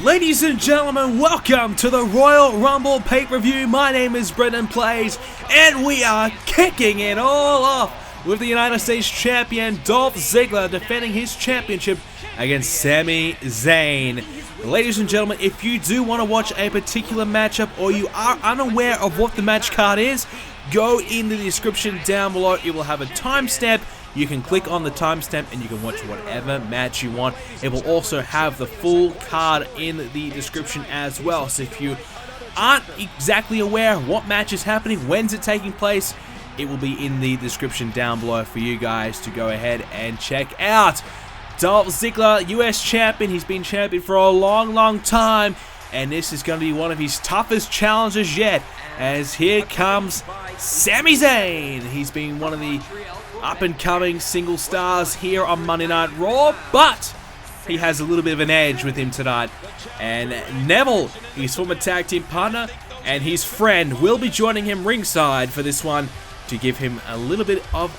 Ladies and gentlemen, welcome to the Royal Rumble pay-per-view. My name is BrendenPlayz, and we are kicking it all off with the United States Champion Dolph Ziggler defending his championship against Sami Zayn. Ladies and gentlemen, if you do want to watch a particular matchup or you are unaware of what the match card is, go in the description down below. It will have a timestamp. You can click on the timestamp and you can watch whatever match you want. It will also have the full card in the description as well. So if you aren't exactly aware what match is happening, when's it taking place, it will be in the description down below for you guys to go ahead and check out. Dolph Ziggler, US champion. He's been champion for a long time, and this is going to be one of his toughest challenges yet, as here comes Sami Zayn. He's been one of the up-and-coming single stars here on Monday Night Raw, but he has a little bit of an edge with him tonight. And Neville, his former tag team partner, and his friend will be joining him ringside for this one to give him a little bit of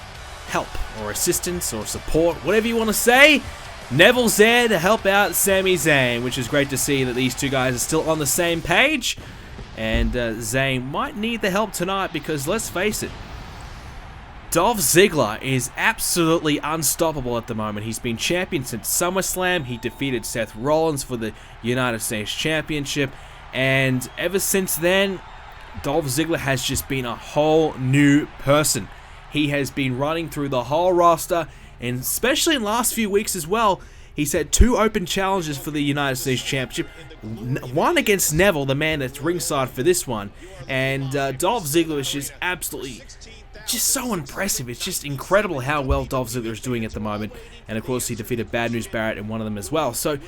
help or assistance or support, whatever you want to say. Neville's there to help out Sami Zayn, which is great to see that these two guys are still on the same page. And Zayn might need the help tonight because, let's face it, Dolph Ziggler is absolutely unstoppable at the moment. He's been champion since SummerSlam. He defeated Seth Rollins for the United States Championship. And ever since then, Dolph Ziggler has just been a whole new person. He has been running through the whole roster, and especially in the last few weeks as well, he's had 2 open challenges for the United States Championship. One against Neville, the man that's ringside for this one. And Dolph Ziggler is just absolutely just so impressive. It's just incredible how well Dolph Ziggler is doing at the moment. And of course, he defeated Bad News Barrett in one of them as well. So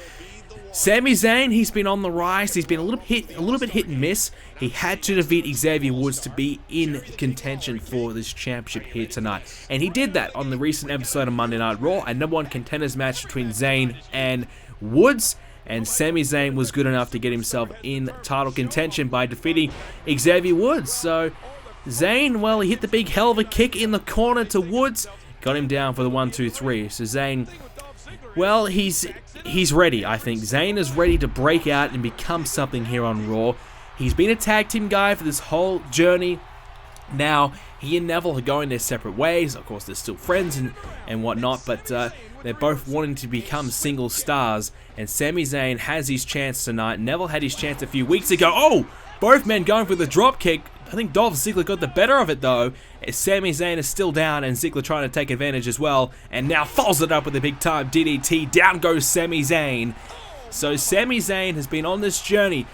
Sami Zayn, he's been on the rise. He's been a little bit hit and miss. He had to defeat Xavier Woods to be in contention for this championship here tonight. And he did that on the recent episode of Monday Night Raw, a #1 contenders match between Zayn and Woods. And Sami Zayn was good enough to get himself in title contention by defeating Xavier Woods. So Zayn, well, he hit the big hell of a kick in the corner to Woods, got him down for the 1-2-3. So Zayn, well, he's ready, I think. Zayn is ready to break out and become something here on Raw. He's been a tag team guy for this whole journey. Now, he and Neville are going their separate ways. Of course, they're still friends and whatnot, but they're both wanting to become single stars. And Sami Zayn has his chance tonight. Neville had his chance a few weeks ago. Oh! Both men going for the drop kick. I think Dolph Ziggler got the better of it though, as Sami Zayn is still down and Ziggler trying to take advantage as well, and now follows it up with a big time DDT. Down goes Sami Zayn. So Sami Zayn has been on this journey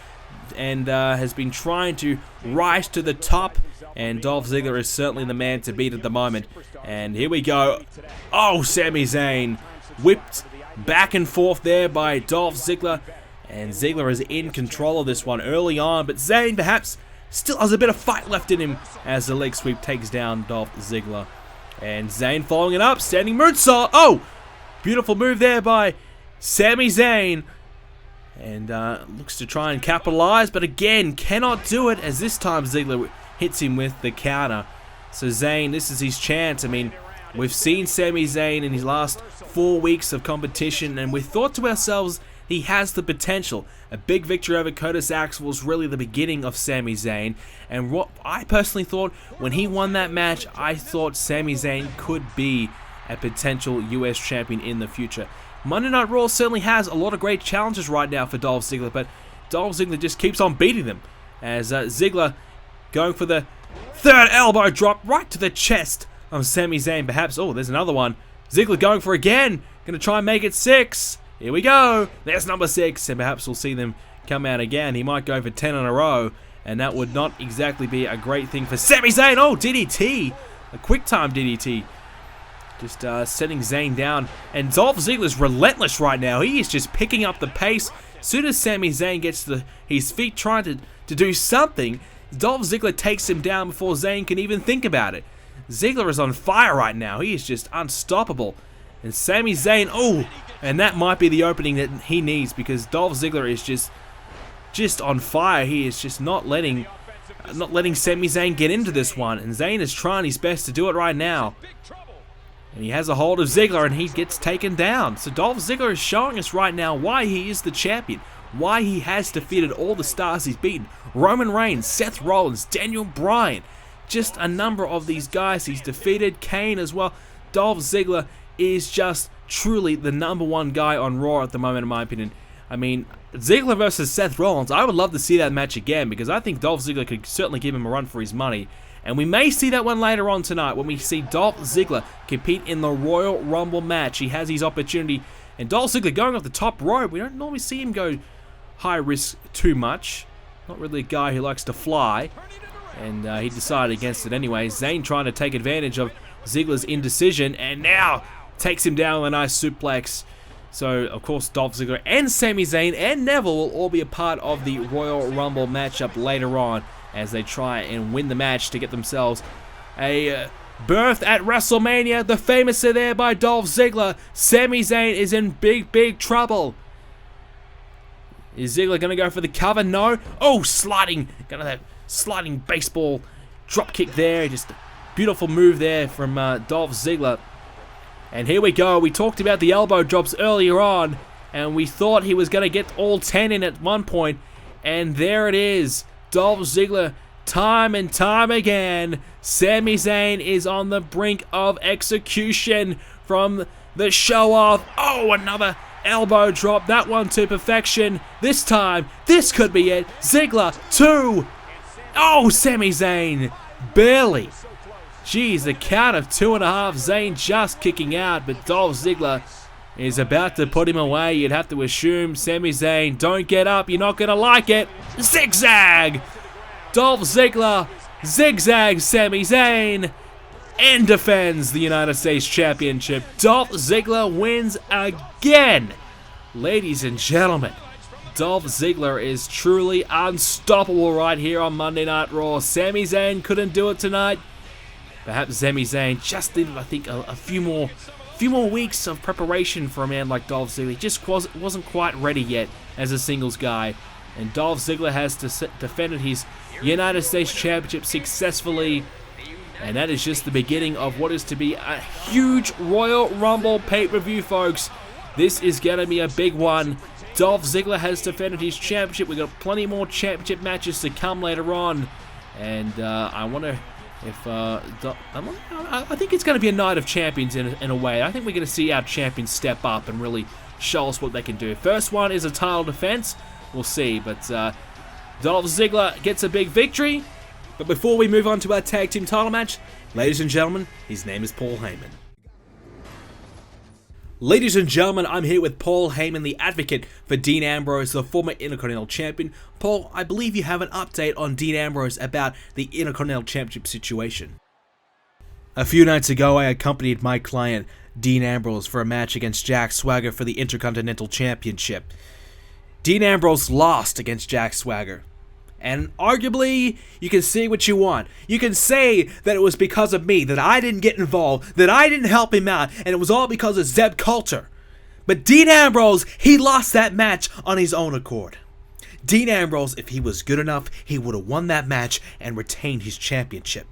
and has been trying to rise to the top, and Dolph Ziggler is certainly the man to beat at the moment. And here we go. Oh, Sami Zayn whipped back and forth there by Dolph Ziggler. And Ziggler is in control of this one early on, but Zayn perhaps still has a bit of fight left in him as the leg sweep takes down Dolph Ziggler. And Zayn following it up, standing moonsault. Oh! Beautiful move there by Sami Zayn. And looks to try and capitalize, but again, cannot do it, as this time Ziggler hits him with the counter. So Zayn, this is his chance. I mean, we've seen Sami Zayn in his last 4 weeks of competition, and we thought to ourselves, he has the potential. A big victory over Curtis Axel was really the beginning of Sami Zayn. And what I personally thought, when he won that match, I thought Sami Zayn could be a potential US champion in the future. Monday Night Raw certainly has a lot of great challenges right now for Dolph Ziggler, but Dolph Ziggler just keeps on beating them. As Ziggler going for the 3rd elbow drop right to the chest of Sami Zayn. Perhaps, oh, there's another one. Ziggler going for again. Going to try and make it 6. Here we go. There's number 6, and perhaps we'll see them come out again. He might go for 10 in a row, and that would not exactly be a great thing for Sami Zayn. Oh, DDT. A quick time DDT. Just setting Zayn down. And Dolph Ziggler's relentless right now. He is just picking up the pace. As soon as Sami Zayn gets to his feet trying to do something, Dolph Ziggler takes him down before Zayn can even think about it. Ziggler is on fire right now. He is just unstoppable. And Sami Zayn, oh, and that might be the opening that he needs, because Dolph Ziggler is just on fire. He is just not letting Sami Zayn get into this one, and Zayn is trying his best to do it right now. And he has a hold of Ziggler, and he gets taken down. So Dolph Ziggler is showing us right now why he is the champion, why he has defeated all the stars he's beaten. Roman Reigns, Seth Rollins, Daniel Bryan, just a number of these guys he's defeated. Kane as well. Dolph Ziggler is just truly the #1 guy on Raw at the moment, in my opinion. I mean, Ziggler versus Seth Rollins, I would love to see that match again, because I think Dolph Ziggler could certainly give him a run for his money. And we may see that one later on tonight when we see Dolph Ziggler compete in the Royal Rumble match. He has his opportunity. And Dolph Ziggler going off the top rope, we don't normally see him go high risk too much. Not really a guy who likes to fly. And he decided against it anyway. Zayn trying to take advantage of Ziggler's indecision, and now takes him down with a nice suplex. So, of course, Dolph Ziggler and Sami Zayn and Neville will all be a part of the Royal Rumble matchup later on, as they try and win the match to get themselves a berth at WrestleMania. The famous are there by Dolph Ziggler. Sami Zayn is in big, big trouble. Is Ziggler going to go for the cover? No. Oh, sliding. Going to have sliding baseball drop kick there. Just Beautiful move there from Dolph Ziggler. And here we go. We talked about the elbow drops earlier on, and we thought he was going to get all 10 in at one point. And there it is. Dolph Ziggler, time and time again. Sami Zayn is on the brink of execution from the show-off. Oh, another elbow drop. That one to perfection. This time, this could be it. Ziggler, 2. Oh, Sami Zayn. Barely. Jeez, the count of 2.5. Zayn just kicking out, but Dolph Ziggler is about to put him away. You'd have to assume. Sami Zayn, don't get up. You're not going to like it. Zigzag. Dolph Ziggler zigzags Sami Zayn and defends the United States Championship. Dolph Ziggler wins again. Ladies and gentlemen, Dolph Ziggler is truly unstoppable right here on Monday Night Raw. Sami Zayn couldn't do it tonight. Perhaps Sami Zayn just needed, I think, a few more weeks of preparation for a man like Dolph Ziggler. He just wasn't quite ready yet as a singles guy. And Dolph Ziggler has defended his United States Championship successfully. And that is just the beginning of what is to be a huge Royal Rumble pay-per-view, folks. This is going to be a big one. Dolph Ziggler has defended his championship. We've got plenty more championship matches to come later on. And I wonder if I think it's going to be a night of champions in a way. I think we're going to see our champions step up and really show us what they can do. First one is a title defense. We'll see, but Dolph Ziggler gets a big victory. But before we move on to our tag team title match, ladies and gentlemen, his name is Paul Heyman. Ladies and gentlemen, I'm here with Paul Heyman, the advocate for Dean Ambrose, the former Intercontinental Champion. Paul, I believe you have an update on Dean Ambrose about the Intercontinental Championship situation. A few nights ago, I accompanied my client, Dean Ambrose, for a match against Jack Swagger for the Intercontinental Championship. Dean Ambrose lost against Jack Swagger. And arguably, you can say what you want. You can say that it was because of me, that I didn't get involved, that I didn't help him out, and it was all because of Zeb Coulter. But Dean Ambrose, he lost that match on his own accord. Dean Ambrose, if he was good enough, he would have won that match and retained his championship.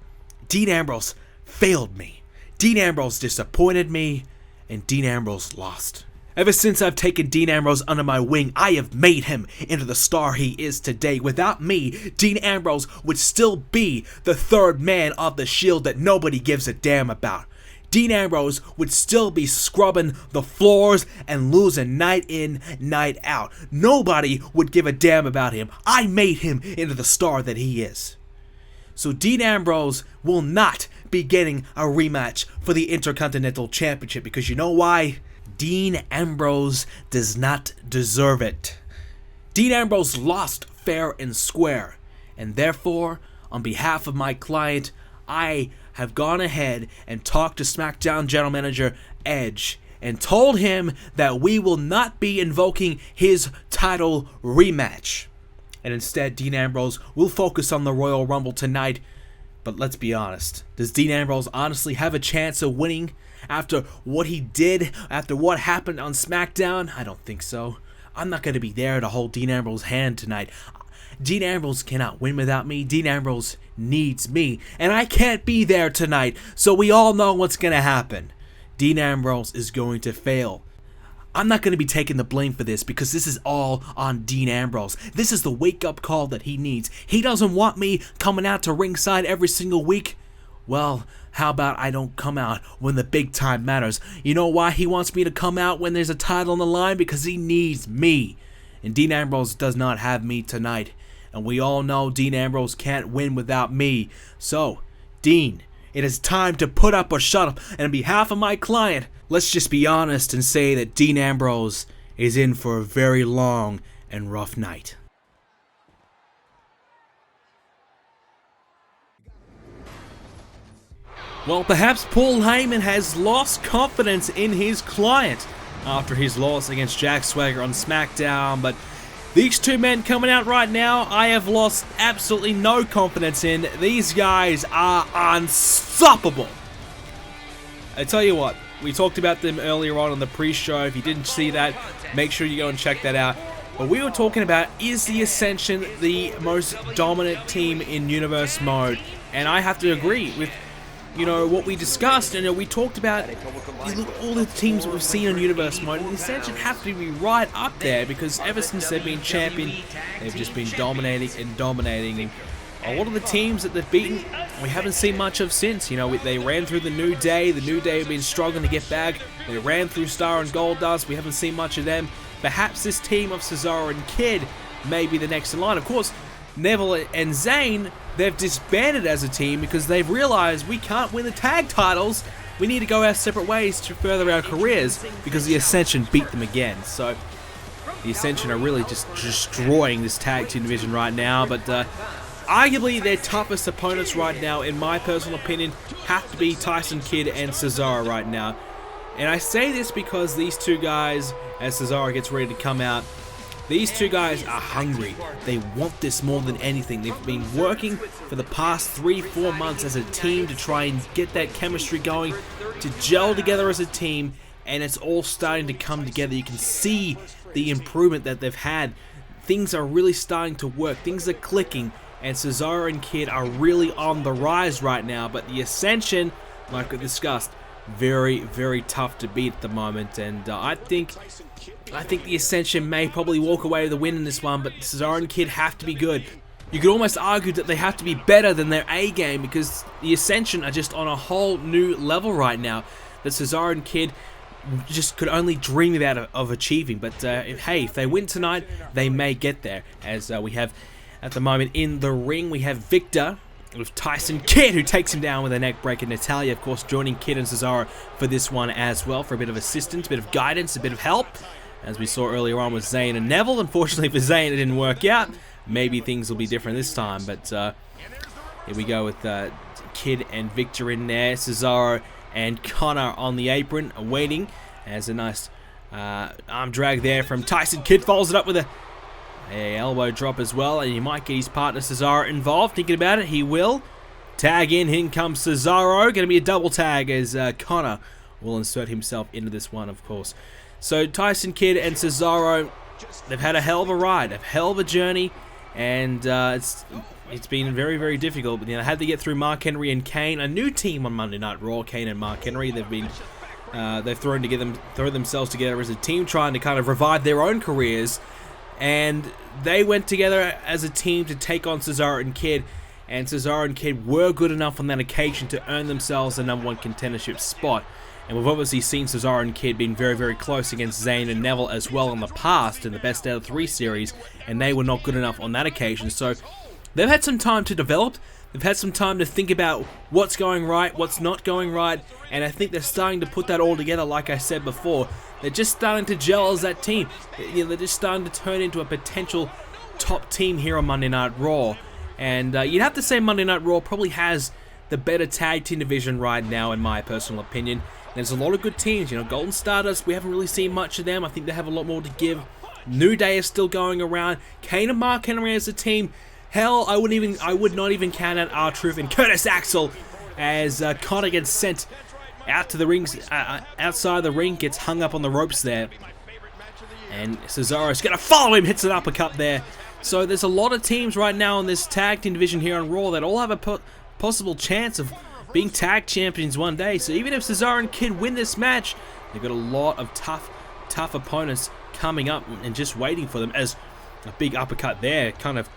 Dean Ambrose failed me. Dean Ambrose disappointed me, and Dean Ambrose lost. Ever since I've taken Dean Ambrose under my wing, I have made him into the star he is today. Without me, Dean Ambrose would still be the third man of the Shield that nobody gives a damn about. Dean Ambrose would still be scrubbing the floors and losing night in, night out. Nobody would give a damn about him. I made him into the star that he is. So Dean Ambrose will not be getting a rematch for the Intercontinental Championship, because you know why? Dean Ambrose does not deserve it. Dean Ambrose lost fair and square, and therefore, on behalf of my client, I have gone ahead and talked to SmackDown General Manager Edge and told him that we will not be invoking his title rematch. And instead, Dean Ambrose will focus on the Royal Rumble tonight. But let's be honest, does Dean Ambrose honestly have a chance of winning after what he did, after what happened on SmackDown? I don't think so. I'm not going to be there to hold Dean Ambrose's hand tonight. Dean Ambrose cannot win without me. Dean Ambrose needs me, and I can't be there tonight, so we all know what's going to happen. Dean Ambrose is going to fail. I'm not going to be taking the blame for this, because this is all on Dean Ambrose. This is the wake-up call that he needs. He doesn't want me coming out to ringside every single week. Well, how about I don't come out when the big time matters? You know why he wants me to come out when there's a title on the line? Because he needs me. And Dean Ambrose does not have me tonight. And we all know Dean Ambrose can't win without me. So, Dean, it is time to put up or shut up. And on behalf of my client, let's just be honest and say that Dean Ambrose is in for a very long and rough night. Well, perhaps Paul Heyman has lost confidence in his client after his loss against Jack Swagger on SmackDown, but these two men coming out right now, I have lost absolutely no confidence in. These guys are unstoppable. I tell you what, we talked about them earlier on the pre-show. If you didn't see that, make sure you go and check that out. But we were talking about, is the Ascension the most dominant team in Universe mode? And I have to agree with you know, what we discussed, and we talked about all the teams that we've seen on Universe Mode, and the Ascension have to be right up there, because ever since they've been champion, they've just been dominating and dominating. A lot of the teams that they've beaten, we haven't seen much of since. You know, they ran through the New Day. The New Day have been struggling to get back. They ran through Star and Goldust. We haven't seen much of them. Perhaps this team of Cesaro and Kid may be the next in line. Of course, Neville and Zayn, they've disbanded as a team because they've realized we can't win the tag titles. We need to go our separate ways to further our careers, because the Ascension beat them again. So the Ascension are really just destroying this tag team division right now. But arguably their toughest opponents right now, in my personal opinion, have to be Tyson Kidd and Cesaro right now. And I say this because these two guys, as Cesaro gets ready to come out, these two guys are hungry. They want this more than anything. They've been working for the past 3-4 months as a team to try and get that chemistry going, to gel together as a team, and it's all starting to come together. You can see the improvement that they've had. Things are really starting to work. Things are clicking, and Cesaro and Kid are really on the rise right now. But the Ascension, like we discussed, very, very tough to beat at the moment, and I think the Ascension may probably walk away with the win in this one, but Cesaro and Kid have to be good. You could almost argue that they have to be better than their A game, because the Ascension are just on a whole new level right now that Cesaro and Kid just could only dream about of achieving. But hey, if they win tonight, they may get there. As we have at the moment in the ring, we have Victor with Tyson Kidd, who takes him down with a neck breaker. Natalya, of course, joining Kid and Cesaro for this one as well, for a bit of assistance, a bit of guidance, a bit of help, as we saw earlier on with Zayn and Neville. Unfortunately for Zayn, it didn't work out. Maybe things will be different this time, but here we go with Kid and Victor in there. Cesaro and Connor on the apron, waiting, as a nice arm drag there from Tyson. Kidd follows it up with a elbow drop as well, and he might get his partner Cesaro involved. Thinking about it, he will. Tag in comes Cesaro. Going to be a double tag, as Connor will insert himself into this one, of course. So Tyson Kidd and Cesaro, they've had a hell of a ride, a hell of a journey, and it's been very, very difficult. But they had to get through Mark Henry and Kane, a new team on Monday Night Raw. Kane and Mark Henry, they've thrown themselves together as a team, trying to kind of revive their own careers. And they went together as a team to take on Cesaro and Kid, and Cesaro and Kid were good enough on that occasion to earn themselves the #1 contendership spot. And we've obviously seen Cesaro and Kid being very, very close against Zayn and Neville as well in the past in the Best Out of 3 series, and they were not good enough on that occasion. So they've had some time to develop. They've had some time to think about what's going right, what's not going right, and I think they're starting to put that all together. Like I said before, they're just starting to gel as that team. You know, they're just starting to turn into a potential top team here on Monday Night Raw. And you'd have to say Monday Night Raw probably has the better tag team division right now, in my personal opinion. There's a lot of good teams. You know, Golden Stardust, we haven't really seen much of them. I think they have a lot more to give. New Day is still going around. Kane and Mark Henry as a team. Hell, I would not even count out R-Truth and Curtis Axel, as Connor gets sent out to the rings, outside the ring, gets hung up on the ropes there. And Cesaro's going to follow him, hits an uppercut there. So there's a lot of teams right now in this tag team division here on Raw that all have a possible chance of being tag champions one day. So even if Cesaro and Kid win this match, they've got a lot of tough opponents coming up and just waiting for them. As a big uppercut there, kind of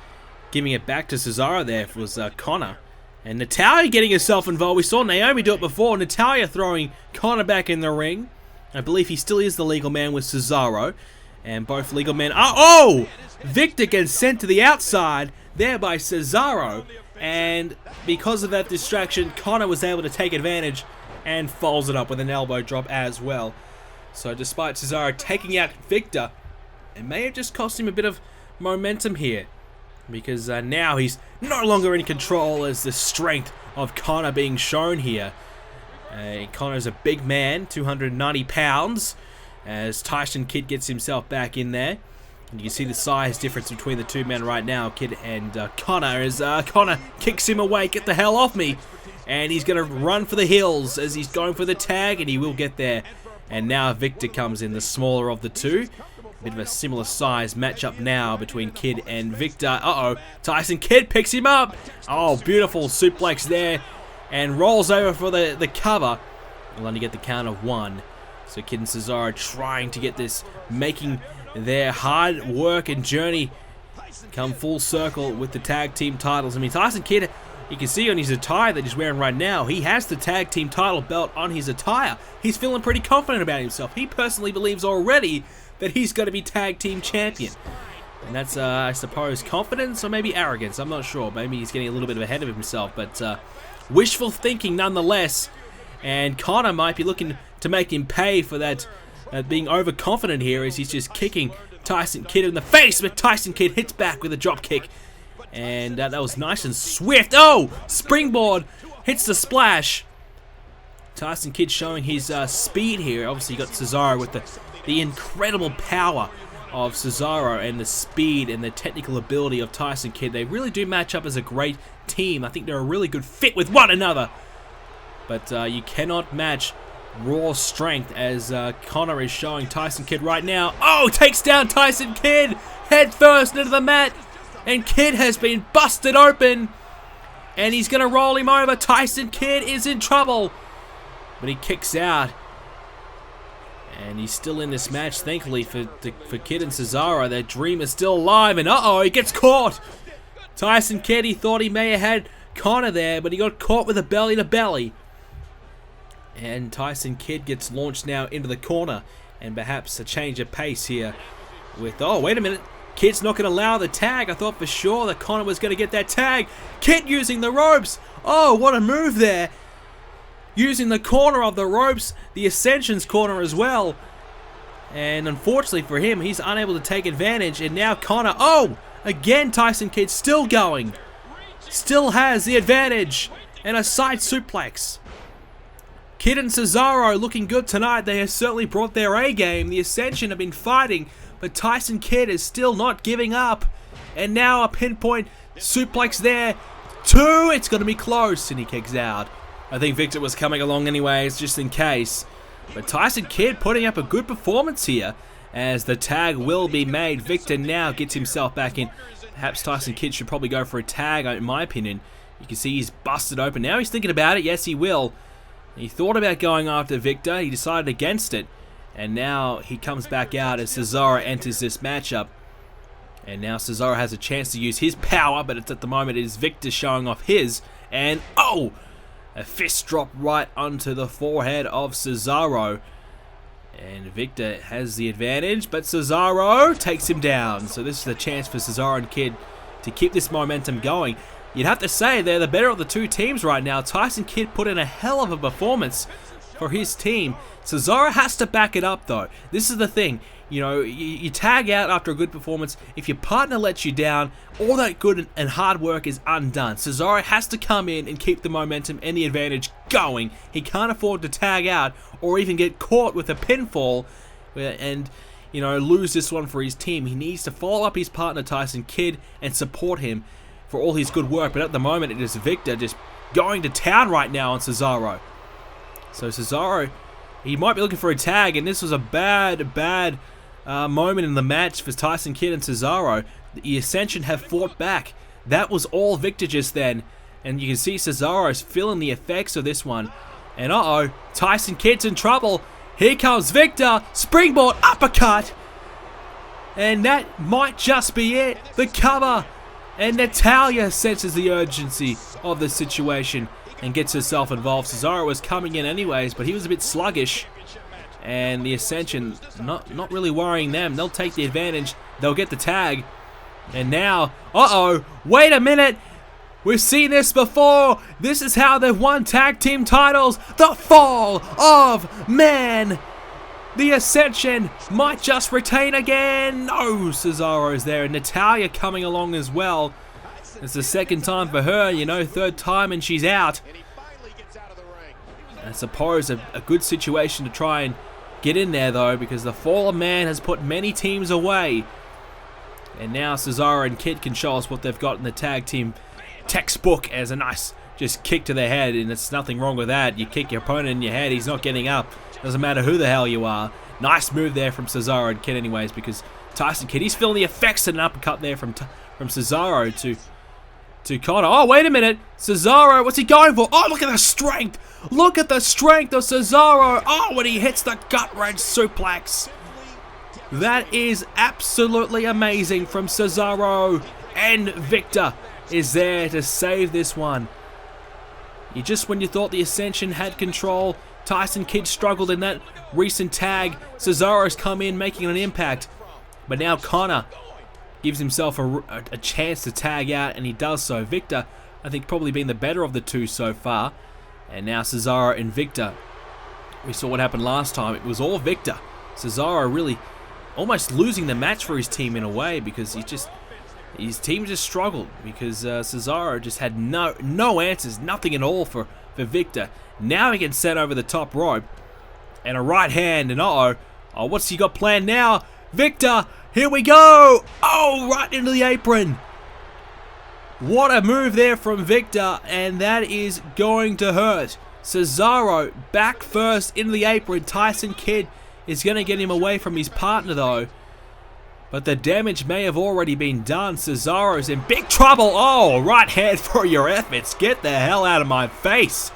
giving it back to Cesaro there was Connor. And Natalya getting herself involved. We saw Naomi do it before. Natalya throwing Connor back in the ring. I believe he still is the legal man with Cesaro. And both legal men are... Oh! Victor gets sent to the outside there by Cesaro. And because of that distraction, Connor was able to take advantage and follows it up with an elbow drop as well. So despite Cesaro taking out Victor, it may have just cost him a bit of momentum here. Because now he's no longer in control, as the strength of Connor being shown here. Connor's a big man, 290 pounds, as Tyson Kidd gets himself back in there. And you can see the size difference between the two men right now, Kidd and Connor, as Connor kicks him away. Get the hell off me. And he's going to run for the hills as he's going for the tag, and he will get there. And now Victor comes in, the smaller of the two. Bit of a similar size matchup now between Kidd and Victor. Uh-oh, Tyson Kidd picks him up. Oh, beautiful suplex there and rolls over for the cover. We'll only get the count of 1. So Kid and Cesaro trying to get this, making their hard work and journey come full circle with the tag team titles. I mean, Tyson Kidd, you can see on his attire that he's wearing right now, he has the tag team title belt on his attire. He's feeling pretty confident about himself. He personally believes already that he's going to be tag team champion. And that's, I suppose, confidence or maybe arrogance. I'm not sure. Maybe he's getting a little bit ahead of himself. But wishful thinking nonetheless. And Connor might be looking to make him pay for that being overconfident here as he's just kicking Tyson Kidd in the face. But Tyson Kidd hits back with a drop kick. And that was nice and swift. Oh! Springboard hits the splash. Tyson Kidd showing his speed here. Obviously, you got Cesaro with the incredible power of Cesaro and the speed and the technical ability of Tyson Kidd. They really do match up as a great team. I think they're a really good fit with one another. But you cannot match raw strength as Connor is showing Tyson Kidd right now. Oh! Takes down Tyson Kidd head first into the mat. And Kidd has been busted open. And he's going to roll him over. Tyson Kidd is in trouble. But he kicks out. And he's still in this match, thankfully, for Kidd and Cesaro. Their dream is still alive. And uh-oh, he gets caught. Tyson Kidd, he thought he may have had Connor there, but he got caught with a belly-to-belly. And Tyson Kidd gets launched now into the corner. And perhaps a change of pace here with... Oh, wait a minute. Kidd's not going to allow the tag. I thought for sure that Connor was going to get that tag. Kidd using the ropes. Oh, what a move there. Using the corner of the ropes. The Ascension's corner as well. And unfortunately for him, he's unable to take advantage. And now Connor. Oh, again Tyson Kidd still going. Still has the advantage. And a side suplex. Kidd and Cesaro looking good tonight. They have certainly brought their A game. The Ascension have been fighting. But Tyson Kidd is still not giving up. And now a pinpoint suplex there. 2. It's going to be close. And he kicks out. I think Victor was coming along anyways, just in case. But Tyson Kidd putting up a good performance here. As the tag will be made. Victor now gets himself back in. Perhaps Tyson Kidd should probably go for a tag, in my opinion. You can see he's busted open. Now he's thinking about it. Yes, he will. He thought about going after Victor. He decided against it. And now he comes back out as Cesaro enters this matchup. And now Cesaro has a chance to use his power, but it's at the moment it is Victor showing off his. And, oh! A fist drop right onto the forehead of Cesaro. And Victor has the advantage, but Cesaro takes him down. So this is a chance for Cesaro and Kidd to keep this momentum going. You'd have to say they're the better of the two teams right now. Tyson Kidd put in a hell of a performance for his team. Cesaro has to back it up though. This is the thing. You know, you tag out after a good performance. If your partner lets you down, all that good and hard work is undone. Cesaro has to come in and keep the momentum and the advantage going. He can't afford to tag out or even get caught with a pinfall and, you know, lose this one for his team. He needs to follow up his partner Tyson Kidd and support him for all his good work. But at the moment, it is Victor just going to town right now on Cesaro. So Cesaro, he might be looking for a tag, and this was a bad moment in the match for Tyson Kidd and Cesaro. The Ascension have fought back. That was all Victor just then. And you can see Cesaro's feeling the effects of this one. And uh-oh, Tyson Kidd's in trouble. Here comes Victor. Springboard uppercut. And that might just be it. The cover. And Natalya senses the urgency of the situation and gets herself involved. Cesaro was coming in anyways, but he was a bit sluggish. And the Ascension, not really worrying them. They'll take the advantage. They'll get the tag. And now, uh-oh, wait a minute. We've seen this before. This is how they've won tag team titles. The fall of man. The Ascension might just retain again. No, Cesaro's there. And Natalya coming along as well. It's the second time for her, you know, third time and she's out. I suppose a good situation to try and get in there though, because the fall of man has put many teams away. And now Cesaro and Kidd can show us what they've got in the tag team textbook as a nice just kick to the head, and there's nothing wrong with that. You kick your opponent in your head, he's not getting up. Doesn't matter who the hell you are. Nice move there from Cesaro and Kidd anyways, because Tyson Kidd, he's feeling the effects of an uppercut there from Cesaro to to Connor. Oh, wait a minute. Cesaro, what's he going for? Oh, look at the strength. Look at the strength of Cesaro. Oh, when he hits the gut-wrench suplex. That is absolutely amazing from Cesaro. And Victor is there to save this one. Just when you thought the Ascension had control, Tyson Kidd struggled in that recent tag. Cesaro's come in making an impact. But now Connor gives himself a chance to tag out, and he does so. Victor, I think, probably been the better of the two so far. And now Cesaro and Victor. We saw what happened last time. It was all Victor. Cesaro really almost losing the match for his team in a way, because his team just struggled, because Cesaro just had no answers, nothing at all for Victor. Now he gets sent over the top rope, and a right hand, and oh, what's he got planned now? Victor, here we go! Oh, right into the apron. What a move there from Victor, and that is going to hurt. Cesaro back first into the apron. Tyson Kidd is going to get him away from his partner though. But the damage may have already been done. Cesaro's in big trouble. Oh, right hand for your efforts. Get the hell out of my face.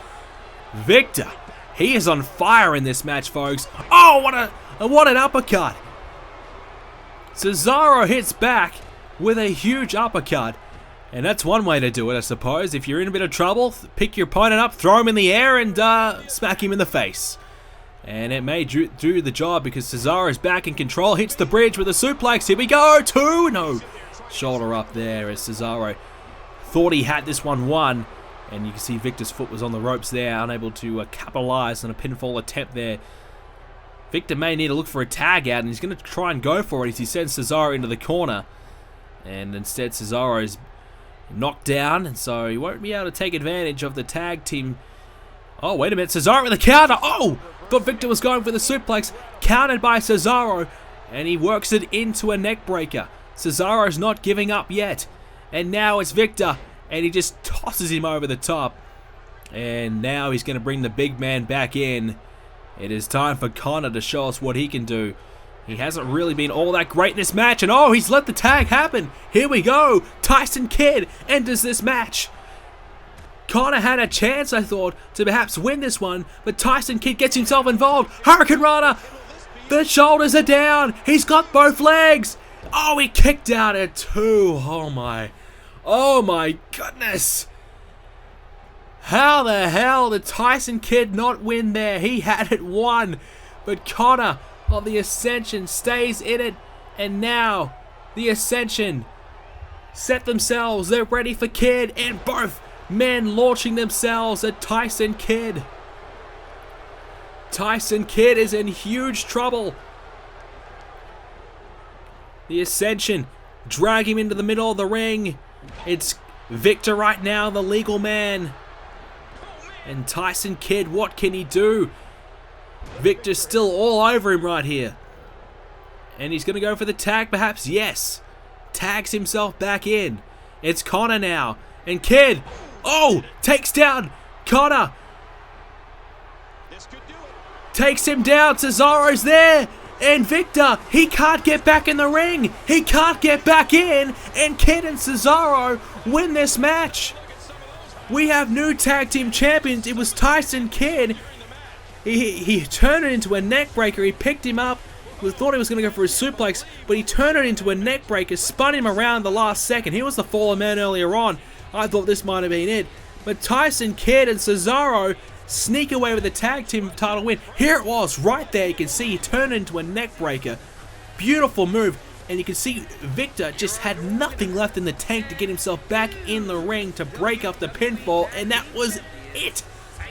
Victor, he is on fire in this match, folks. Oh, what an uppercut. Cesaro hits back with a huge uppercut. And that's one way to do it, I suppose. If you're in a bit of trouble, pick your opponent up, throw him in the air, and smack him in the face. And it may do the job, because Cesaro's back in control. Hits the bridge with a suplex. Here we go. 2. No. Shoulder up there as Cesaro thought he had this one won. And you can see Victor's foot was on the ropes there, unable to capitalize on a pinfall attempt there. Victor may need to look for a tag out, and he's going to try and go for it as he sends Cesaro into the corner. And instead Cesaro's knocked down, and so he won't be able to take advantage of the tag team. Oh, wait a minute. Cesaro with the counter. Oh! Thought Victor was going for the suplex. Countered by Cesaro, and he works it into a neck breaker. Cesaro's not giving up yet. And now it's Victor, and he just tosses him over the top. And now he's going to bring the big man back in. It is time for Connor to show us what he can do. He hasn't really been all that great in this match, and oh, he's let the tag happen. Here we go. Tyson Kidd enters this match. Connor had a chance, I thought, to perhaps win this one, but Tyson Kidd gets himself involved. Hurricane Rana. The shoulders are down. He's got both legs. Oh, he kicked out at 2. Oh my goodness. How the hell did Tyson Kidd not win there? He had it won, but Connor of the Ascension stays in it, and now the Ascension set themselves. They're ready for Kidd, and both men launching themselves at Tyson Kidd. Tyson Kidd is in huge trouble. The Ascension drag him into the middle of the ring. It's Victor right now, the legal man. And Tyson Kidd, what can he do? Victor's still all over him right here. And he's going to go for the tag, perhaps? Yes. Tags himself back in. It's Connor now. And Kidd, oh, takes down Connor. Takes him down. Cesaro's there. And Victor, he can't get back in the ring. He can't get back in. And Kidd and Cesaro win this match. We have new tag team champions. It was Tyson Kidd. He turned it into a neck breaker. He picked him up. We thought he was going to go for a suplex, but he turned it into a neck breaker, spun him around the last second. He was the fallen man earlier on. I thought this might have been it. But Tyson Kidd and Cesaro sneak away with the tag team title win. Here it was, right there. You can see he turned it into a neck breaker. Beautiful move. And you can see Victor just had nothing left in the tank to get himself back in the ring to break up the pinfall. And that was it.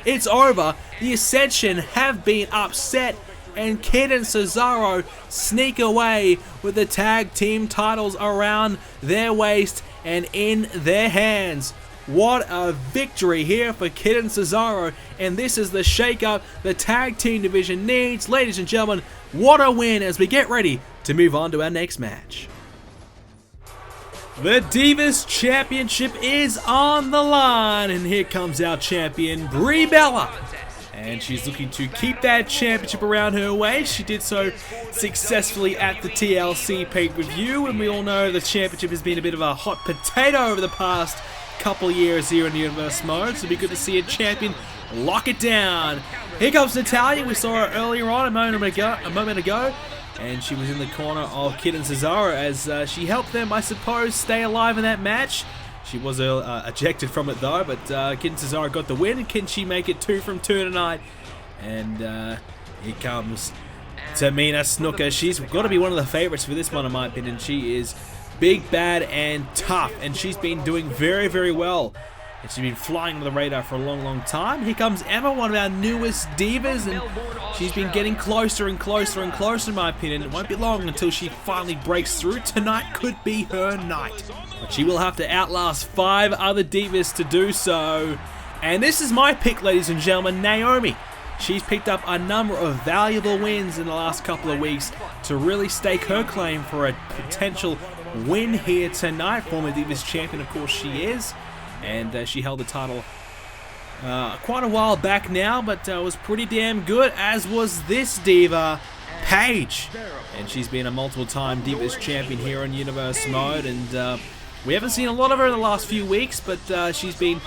It's over. The Ascension have been upset. And Kidd and Cesaro sneak away with the tag team titles around their waist and in their hands. What a victory here for Kidd and Cesaro. And this is the shake-up the tag team division needs. Ladies and gentlemen, what a win as we get ready to move on to our next match. The Divas Championship is on the line, and here comes our champion, Brie Bella. And she's looking to keep that championship around her waist. She did so successfully at the TLC pay-per-view, and we all know the championship has been a bit of a hot potato over the past couple years here in Universe Mode, so it'd be good to see a champion lock it down. Here comes Natalya. We saw her earlier on a moment ago, and she was in the corner of Kid and Cesaro as she helped them, I suppose, stay alive in that match. She was ejected from it though, but Kid and Cesaro got the win. Can she make it 2 from 2 tonight? And here comes Tamina Snuka. She's got to be one of the favorites for this one, in my opinion. She is big, bad, and tough, and she's been doing very, very well. And she's been flying under the radar for a long, long time. Here comes Emma, one of our newest divas, and she's been getting closer and closer and closer, in my opinion. It won't be long until she finally breaks through. Tonight could be her night. But she will have to outlast 5 other divas to do so. And this is my pick, ladies and gentlemen, Naomi. She's picked up a number of valuable wins in the last couple of weeks to really stake her claim for a potential win here tonight. Former Divas champion, of course, she is. And she held the title quite a while back now, but was pretty damn good, as was this diva, Paige. And she's been a multiple-time Divas champion here on Universe Mode, and we haven't seen a lot of her in the last few weeks, but she's been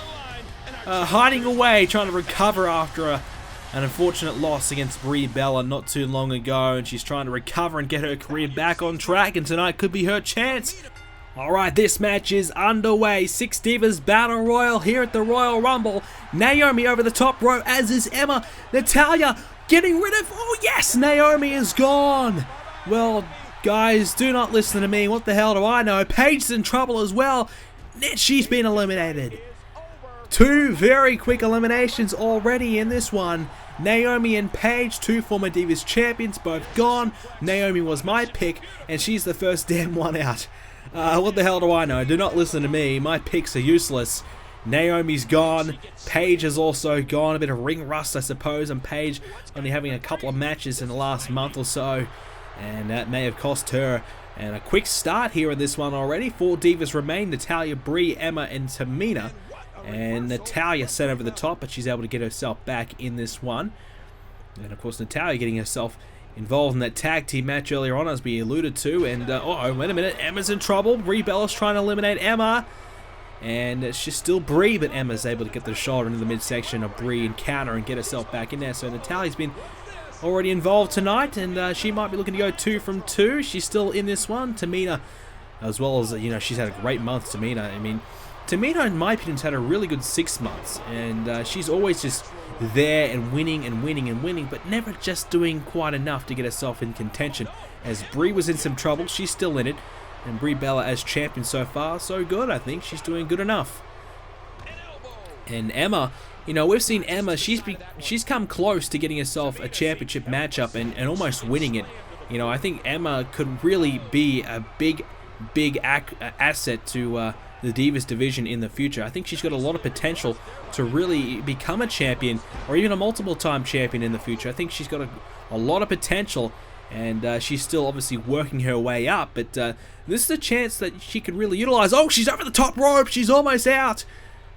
hiding away, trying to recover after an unfortunate loss against Brie Bella not too long ago, and she's trying to recover and get her career back on track, and tonight could be her chance. Alright, this match is underway. 6 Divas Battle Royal here at the Royal Rumble. Naomi over the top row, as is Emma. Natalya getting rid of... Oh yes, Naomi is gone. Well, guys, do not listen to me. What the hell do I know? Paige's in trouble as well. She's been eliminated. 2 very quick eliminations already in this one. Naomi and Paige, 2 former Divas champions, both gone. Naomi was my pick, and she's the first damn one out. What the hell do I know? Do not listen to me. My picks are useless. Naomi's gone. Paige is also gone. A bit of ring rust, I suppose, and Paige only having a couple of matches in the last month or so, and that may have cost her. And a quick start here in this one already. 4 Divas remain: Natalya, Brie, Emma, and Tamina. And Natalya sent over the top, but she's able to get herself back in this one. And of course, Natalya getting herself involved in that tag team match earlier on, as we alluded to. And uh-oh, wait a minute, Emma's in trouble. Brie Bella's trying to eliminate Emma, and it's just still Brie, but Emma's able to get the shoulder into the midsection of Brie and counter and get herself back in there. So Natalya's been already involved tonight, and she might be looking to go 2 from 2. She's still in this one. Tamina, as well as, you know, she's had a great month. Tamina, I mean, Tamina, in my opinion, has had a really good 6 months, and she's always just there and winning and winning and winning, but never just doing quite enough to get herself in contention. As Brie was in some trouble, she's still in it, and Brie Bella as champion so far, so good. I think she's doing good enough. And Emma, you know, we've seen Emma, she's come close to getting herself a championship matchup and almost winning it. You know, I think Emma could really be a big asset to the Divas division in the future. I think she's got a lot of potential to really become a champion, or even a multiple-time champion in the future. I think she's got a lot of potential, and she's still obviously working her way up, but this is a chance that she could really utilize. Oh, she's over the top rope. She's almost out,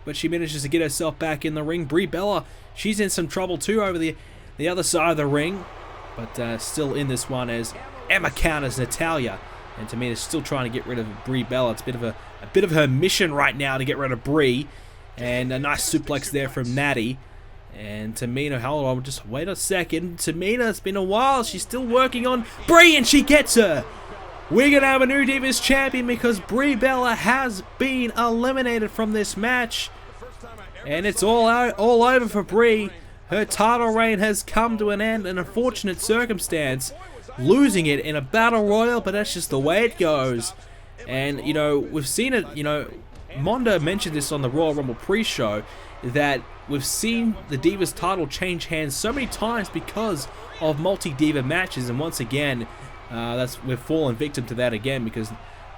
but she manages to get herself back in the ring. Brie Bella, she's in some trouble too over the other side of the ring, but still in this one as Emma counters Natalya. And Tamina's still trying to get rid of Brie Bella. It's a bit of her mission right now to get rid of Brie. And a nice suplex there from Natty. And Tamina, hold on, just wait a second. Tamina, it's been a while. She's still working on Brie, and she gets her. We're going to have a new Divas champion because Brie Bella has been eliminated from this match. And it's all over for Brie. Her title reign has come to an end, an unfortunate circumstance. Losing it in a battle royal, but that's just the way it goes. And, you know, we've seen it, you know, Mondo mentioned this on the Royal Rumble pre-show, that we've seen the Divas title change hands so many times because of multi-diva matches, and once again, we've fallen victim to that again because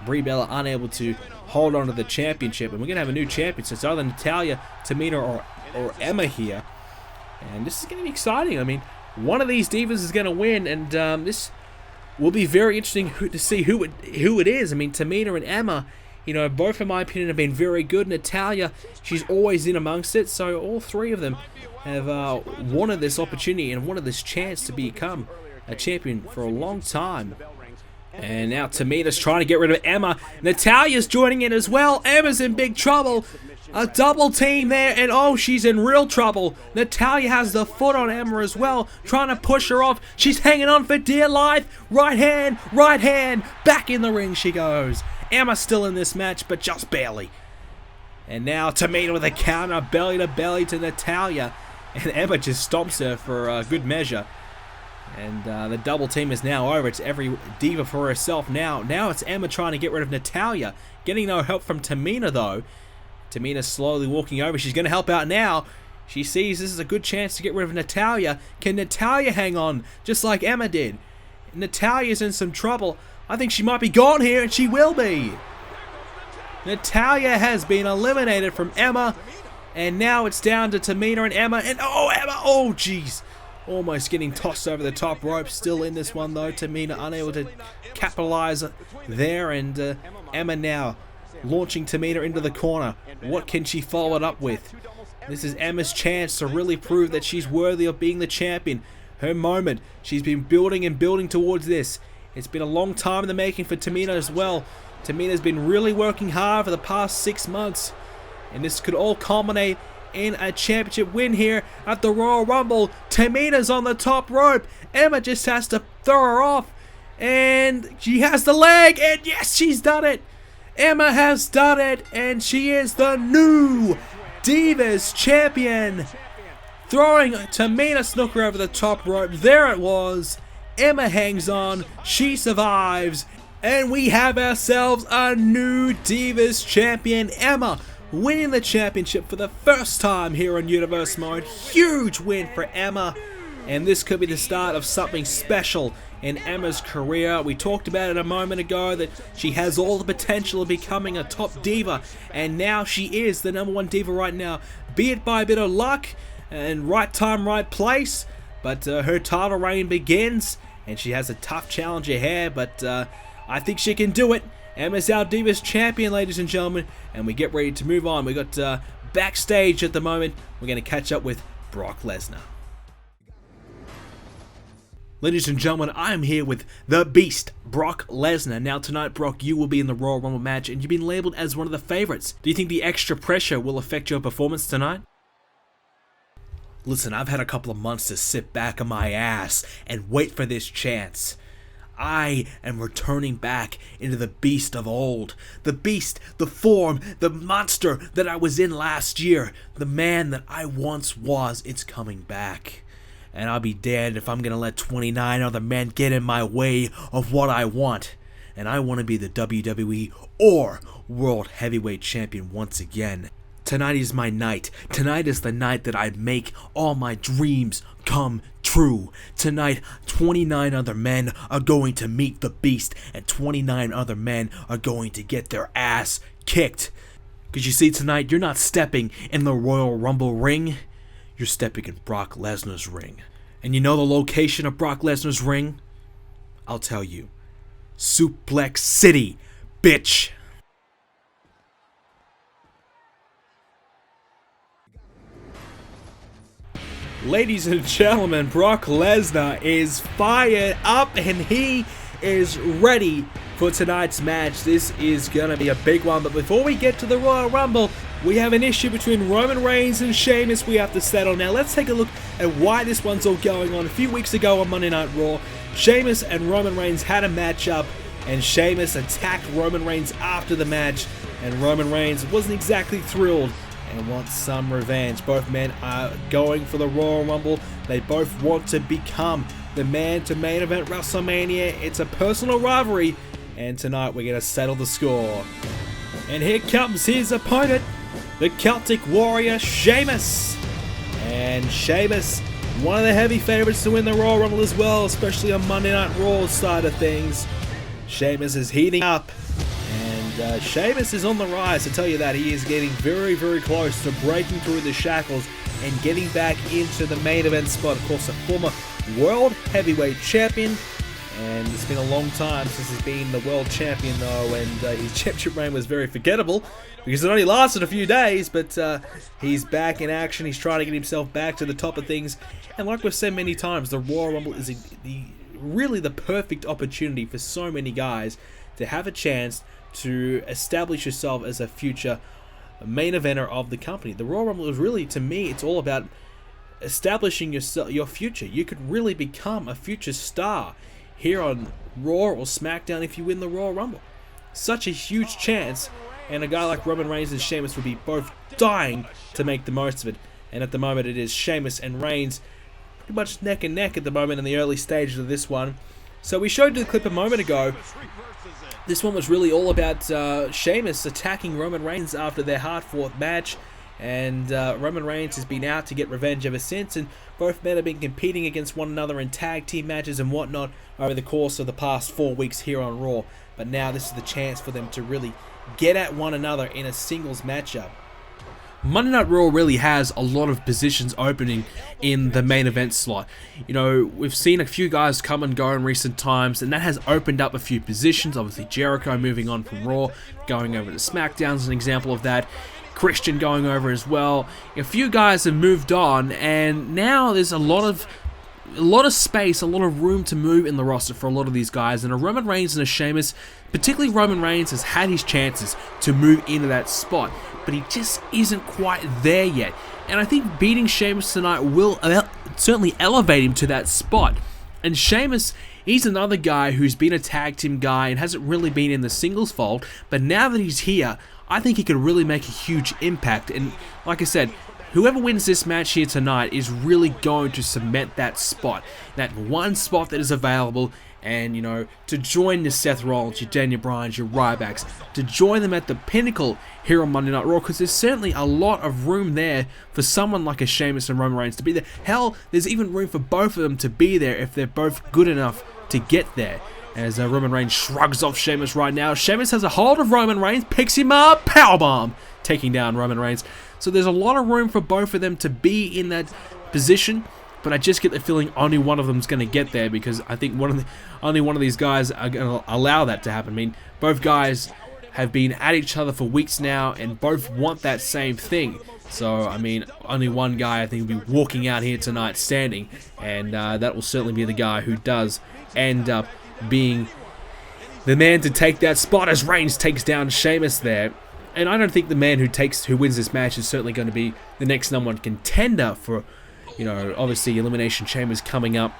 Brie Bella unable to hold on to the championship, and we're going to have a new champion, so it's either Natalya, Tamina, or Emma here, and this is going to be exciting. I mean, one of these divas is going to win, and this will be very interesting to see who it is. I mean, Tamina and Emma, you know, both in my opinion have been very good. Natalya, she's always in amongst it, so all 3 of them have wanted this opportunity and wanted this chance to become a champion for a long time. And now Tamina's trying to get rid of Emma. Natalya's joining in as well. Emma's in big trouble. A double team there, and oh, she's in real trouble. Natalya has the foot on Emma as well, trying to push her off. She's hanging on for dear life. Right hand, back in the ring she goes. Emma's still in this match, but just barely. And now Tamina with a counter, belly to belly to Natalya. And Emma just stomps her for a good measure. And the double team is now over. It's every diva for herself now. Now it's Emma trying to get rid of Natalya. Getting no help from Tamina though. Tamina's slowly walking over. She's going to help out now. She sees this is a good chance to get rid of Natalya. Can Natalya hang on just like Emma did? Natalya's in some trouble. I think she might be gone here, and she will be. Natalya has been eliminated from Emma. And now it's down to Tamina and Emma. And oh, Emma, oh jeez. Almost getting tossed over the top rope. Still in this one though. Tamina unable to capitalize there. And Emma now launching Tamina into the corner. What can she follow it up with? This is Emma's chance to really prove that she's worthy of being the champion. Her moment. She's been building and building towards this. It's been a long time in the making for Tamina as well. Tamina's been really working hard for the past 6 months. And this could all culminate in a championship win here at the Royal Rumble. Tamina's on the top rope. Emma just has to throw her off. And she has the leg. And yes, she's done it. Emma has done it. And she is the new Divas champion. Throwing Tamina Snuka over the top rope. There it was. Emma hangs on. She survives. And we have ourselves a new Divas champion. Emma winning the championship for the first time here on Universe Mode. Huge win for Emma. And this could be the start of something special in Emma's career. We talked about it a moment ago that she has all the potential of becoming a top diva. And now she is the #1 diva right now. Be it by a bit of luck and right time, right place. But her title reign begins. And she has a tough challenge ahead. But I think she can do it. Emma's our Divas champion, ladies and gentlemen, and we get ready to move on. We got backstage at the moment. We're going to catch up with Brock Lesnar. Ladies and gentlemen, I am here with the Beast, Brock Lesnar. Now tonight, Brock, you will be in the Royal Rumble match, and you've been labeled as one of the favorites. Do you think the extra pressure will affect your performance tonight? Listen, I've had a couple of months to sit back on my ass and wait for this chance. I am returning back into the beast of old. The beast, the form, the monster that I was in last year. The man that I once was, it's coming back. And I'll be damned if I'm going to let 29 other men get in my way of what I want. And I want to be the WWE or World Heavyweight Champion once again. Tonight is my night. Tonight is the night that I make all my dreams come true. Tonight, 29 other men are going to meet the beast, and 29 other men are going to get their ass kicked. Because you see, tonight, you're not stepping in the Royal Rumble ring. You're stepping in Brock Lesnar's ring. And you know the location of Brock Lesnar's ring? I'll tell you. Suplex City, bitch. Ladies and gentlemen, Brock Lesnar is fired up and he is ready for tonight's match. This is going to be a big one, but before we get to the Royal Rumble, we have an issue between Roman Reigns and Sheamus we have to settle. Now let's take a look at why this one's all going on. A few weeks ago on Monday Night Raw, Sheamus and Roman Reigns had a matchup, and Sheamus attacked Roman Reigns after the match, and Roman Reigns wasn't exactly thrilled and wants some revenge. Both men are going for the Royal Rumble. They both want to become the man to main event WrestleMania. It's a personal rivalry, and tonight we're going to settle the score. And here comes his opponent, the Celtic Warrior, Sheamus. And Sheamus, one of the heavy favorites to win the Royal Rumble as well, especially on Monday Night Raw's side of things. Sheamus is heating up. And Sheamus is on the rise, to tell you that. He is getting very, very close to breaking through the shackles and getting back into the main event spot. Of course, a former World Heavyweight Champion. And it's been a long time since he's been the World Champion, though. And his championship reign was very forgettable because it only lasted a few days. But he's back in action. He's trying to get himself back to the top of things. And like we've said many times, the Royal Rumble is really the perfect opportunity for so many guys to have a chance to establish yourself as a future main eventer of the company. The Royal Rumble is really, to me, it's all about establishing your future. You could really become a future star here on Raw or SmackDown if you win the Royal Rumble. Such a huge chance, and a guy like Roman Reigns and Sheamus would be both dying to make the most of it. And at the moment it is Sheamus and Reigns pretty much neck and neck at the moment in the early stages of this one. So we showed you the clip a moment ago. This one was really all about Sheamus attacking Roman Reigns after their hard-fought match. And Roman Reigns has been out to get revenge ever since, and both men have been competing against one another in tag team matches and whatnot over the course of the past 4 weeks here on Raw. But now this is the chance for them to really get at one another in a singles matchup. Monday Night Raw really has a lot of positions opening in the main event slot. You know, we've seen a few guys come and go in recent times, and that has opened up a few positions. Obviously, Jericho moving on from Raw, going over to SmackDown is an example of that. Christian going over as well. A few guys have moved on, and now there's a lot of space, a lot of room to move in the roster for a lot of these guys. And a Roman Reigns and a Sheamus, particularly Roman Reigns, has had his chances to move into that spot, but he just isn't quite there yet. And I think beating Sheamus tonight will certainly elevate him to that spot. And Sheamus, he's another guy who's been a tag team guy and hasn't really been in the singles fold, but now that he's here, I think he could really make a huge impact. And like I said, whoever wins this match here tonight is really going to cement that spot, that one spot that is available. And, you know, to join the Seth Rollins, your Daniel Bryans, your Rybacks, to join them at the pinnacle here on Monday Night Raw, because there's certainly a lot of room there for someone like a Sheamus and Roman Reigns to be there. Hell, there's even room for both of them to be there if they're both good enough to get there. As Roman Reigns shrugs off Sheamus right now. Sheamus has a hold of Roman Reigns, picks him up, powerbomb, taking down Roman Reigns. So there's a lot of room for both of them to be in that position, but I just get the feeling only one of them is going to get there, because I think only one of these guys are going to allow that to happen. I mean, both guys have been at each other for weeks now, and both want that same thing. So, I mean, only one guy I think will be walking out here tonight standing, and that will certainly be the guy who does end up being the man to take that spot as Reigns takes down Sheamus there. And I don't think the man who wins this match is certainly going to be the next #1 contender for, you know, obviously Elimination Chambers coming up.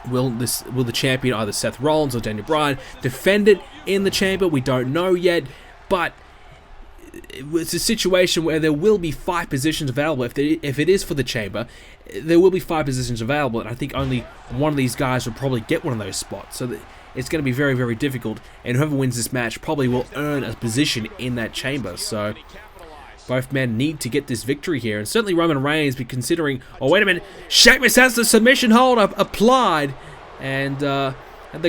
Will the champion, either Seth Rollins or Daniel Bryan, defend it in the chamber? We don't know yet, but it's a situation where there will be 5 positions available. If it is for the chamber, there will be 5 positions available, and I think only one of these guys will probably get one of those spots. So it's going to be very, very difficult, and whoever wins this match probably will earn a position in that chamber. So both men need to get this victory here, and certainly Roman Reigns be considering, oh wait a minute, Sheamus has the submission hold applied, and the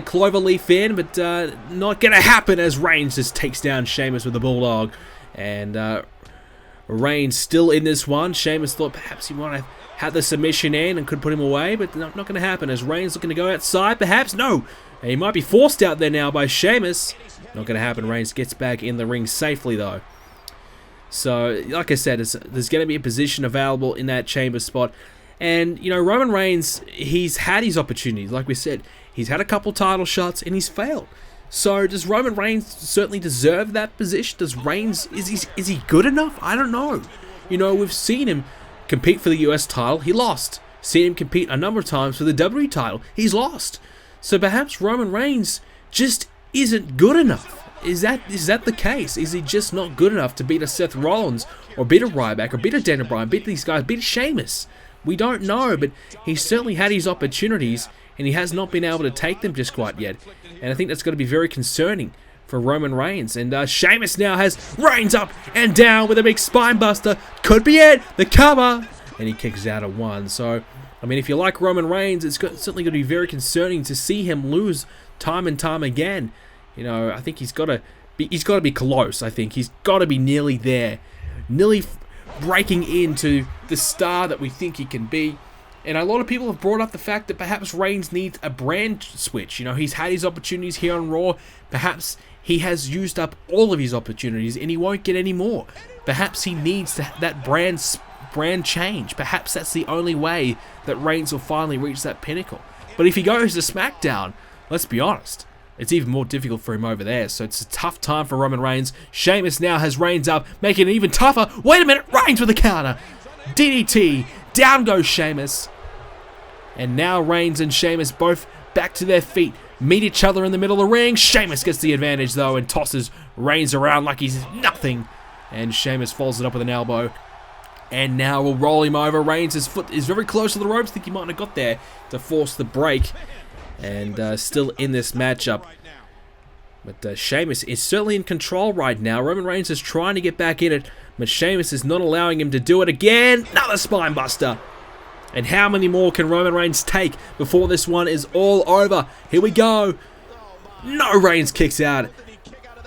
cloverleaf in, but not going to happen as Reigns just takes down Sheamus with a bulldog. And Reigns still in this one. Sheamus thought perhaps he might have had the submission in and could put him away, but not going to happen as Reigns looking to go outside perhaps. No, and he might be forced out there now by Sheamus. Not going to happen. Reigns gets back in the ring safely though. So, like I said, there's going to be a position available in that chamber spot. And, you know, Roman Reigns, he's had his opportunities. Like we said, he's had a couple title shots and he's failed. So does Roman Reigns certainly deserve that position? Does Reigns, is he good enough? I don't know. You know, we've seen him compete for the US title. He lost. Seen him compete a number of times for the WWE title. He's lost. So perhaps Roman Reigns just isn't good enough. Is that the case? Is he just not good enough to beat a Seth Rollins or beat a Ryback or beat a Daniel Bryan, beat these guys, beat a Sheamus? We don't know, but he's certainly had his opportunities and he has not been able to take them just quite yet. And I think that's going to be very concerning for Roman Reigns. And Sheamus now has Reigns up and down with a big spine buster. Could be it. The cover. And he kicks out at 1. So, I mean, if you like Roman Reigns, it's certainly going to be very concerning to see him lose time and time again. You know, I think he's got to be close. I think he's got to be nearly there, nearly breaking into the star that we think he can be. And a lot of people have brought up the fact that perhaps Reigns needs a brand switch. You know, he's had his opportunities here on Raw. Perhaps he has used up all of his opportunities and he won't get any more. Perhaps he needs that brand change. Perhaps that's the only way that Reigns will finally reach that pinnacle. But if he goes to SmackDown, let's be honest, it's even more difficult for him over there. So it's a tough time for Roman Reigns. Sheamus now has Reigns up, making it even tougher. Wait a minute, Reigns with the counter. DDT, down goes Sheamus. And now Reigns and Sheamus both back to their feet, meet each other in the middle of the ring. Sheamus gets the advantage though and tosses Reigns around like he's nothing. And Sheamus follows it up with an elbow. And now we'll roll him over. Reigns' foot is very close to the ropes. I think he might have got there to force the break. And still in this matchup. But Sheamus is certainly in control right now. Roman Reigns is trying to get back in it, but Sheamus is not allowing him to do it again. Another spine buster. And how many more can Roman Reigns take before this one is all over? Here we go. No, Reigns kicks out.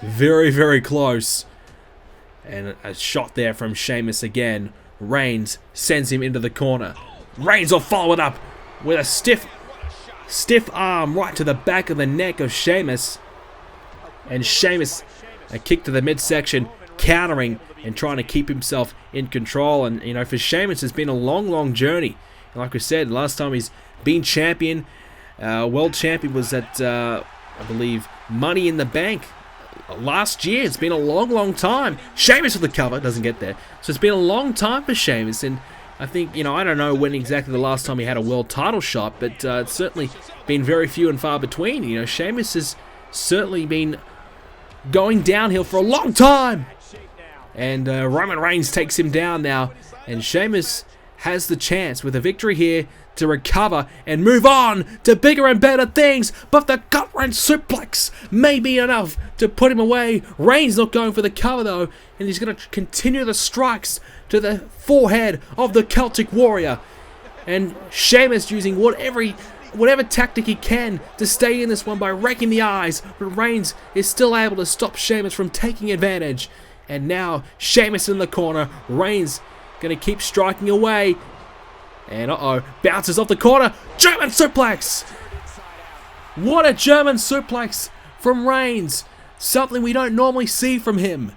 Very, very close. And a shot there from Sheamus again. Reigns sends him into the corner. Reigns will follow it up with a stiff arm right to the back of the neck of Sheamus. And Sheamus, a kick to the midsection, countering and trying to keep himself in control. And, you know, for Sheamus, it's been a long, long journey. And like we said, last time he's been champion, world champion was at, I believe, Money in the Bank last year. It's been a long, long time. Sheamus with the cover, doesn't get there. So it's been a long time for Sheamus. And I think, you know, I don't know when exactly the last time he had a world title shot, but it's certainly been very few and far between. You know, Sheamus has certainly been going downhill for a long time. And Roman Reigns takes him down now. And Sheamus has the chance with a victory here to recover and move on to bigger and better things. But the gut-wrench suplex may be enough to put him away. Reigns not going for the cover though. And he's going to continue the strikes to the forehead of the Celtic Warrior. And Sheamus using whatever tactic he can to stay in this one by raking the eyes, but Reigns is still able to stop Sheamus from taking advantage. And now Sheamus in the corner. Reigns going to keep striking away. And bounces off the corner. German suplex! What a German suplex from Reigns. Something we don't normally see from him.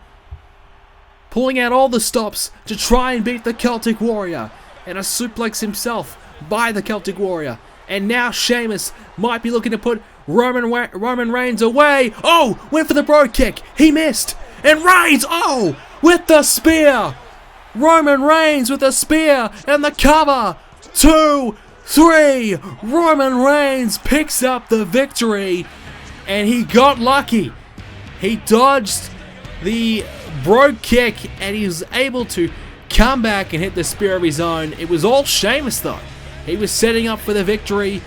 Pulling out all the stops to try and beat the Celtic Warrior. And a suplex himself by the Celtic Warrior. And now Sheamus might be looking to put Roman Reigns away. Oh, went for the bro kick. He missed. And Reigns, with the spear. Roman Reigns with the spear and the cover. 2, 3. Roman Reigns picks up the victory. And he got lucky. He dodged the bro kick and he was able to come back and hit the spear of his own. It was all Sheamus though. He was setting up for the victory.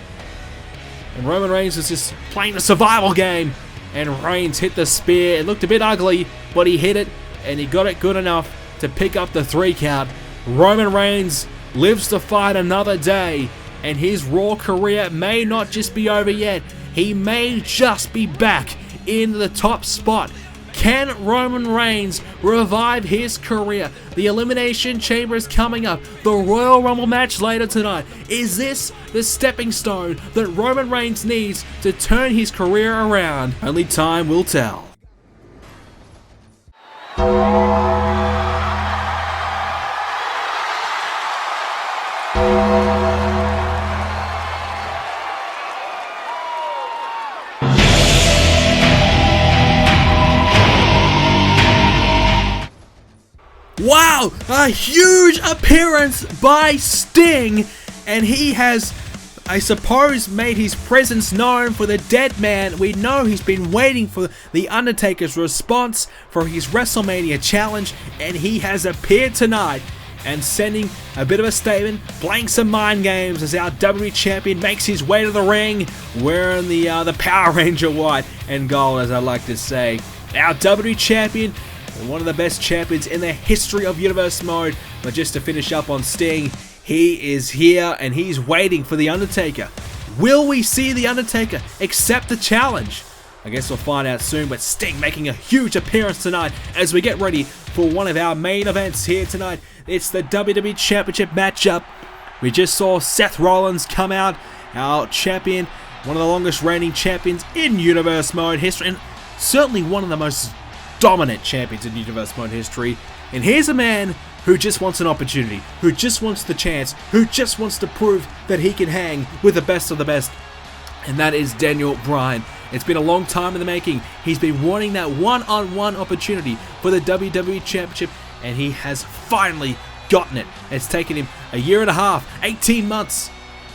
And Roman Reigns was just playing the survival game. And Reigns hit the spear. It looked a bit ugly, but he hit it. And he got it good enough to pick up the 3 count. Roman Reigns lives to fight another day. And his Raw career may not just be over yet. He may just be back in the top spot. Can Roman Reigns revive his career? The Elimination Chamber is coming up. The Royal Rumble match later tonight. Is this the stepping stone that Roman Reigns needs to turn his career around? Only time will tell. Wow, a huge appearance by Sting, and he has, I suppose, made his presence known for the dead man. We know he's been waiting for The Undertaker's response for his WrestleMania challenge, and he has appeared tonight and sending a bit of a statement, playing some mind games as our WWE Champion makes his way to the ring, wearing the Power Ranger white and gold, as I like to say. Our WWE Champion, one of the best champions in the history of Universe Mode. But just to finish up on Sting, he is here and he's waiting for The Undertaker. Will we see The Undertaker accept the challenge? I guess we'll find out soon, but Sting making a huge appearance tonight as we get ready for one of our main events here tonight. It's the WWE Championship matchup. We just saw Seth Rollins come out, our champion, one of the longest reigning champions in Universe Mode history, and certainly one of the most dominant champions in Universe Mode history. And here's a man who just wants an opportunity, who just wants the chance, who just wants to prove that he can hang with the best of the best. And that is Bryan. It's been a long time in the making. He's been wanting that one-on-one opportunity for the WWE Championship, and he has finally gotten it. It's taken him a year and a half, 18 months,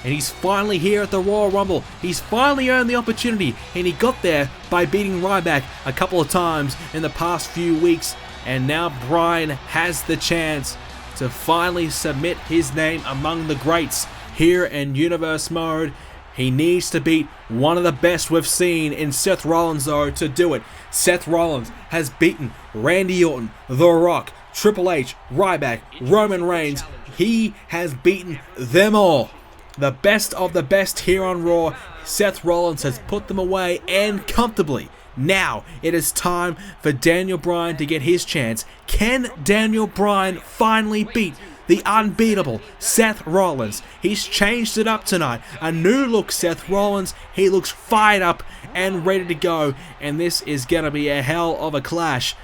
and he's finally here at the Royal Rumble. He's finally earned the opportunity, and he got there by beating Ryback a couple of times in the past few weeks, and now Bryan has the chance to finally submit his name among the greats here in Universe Mode. He needs to beat one of the best we've seen in Seth Rollins, though, to do it. Seth Rollins has beaten Randy Orton, The Rock, Triple H, Ryback, Roman Reigns. He has beaten them all. The best of the best here on Raw. Seth Rollins has put them away, and comfortably. Now it is time for Daniel Bryan to get his chance. Can Daniel Bryan finally beat the unbeatable Seth Rollins? He's changed it up tonight. A new look Seth Rollins. He looks fired up and ready to go, and this is going to be a hell of a clash.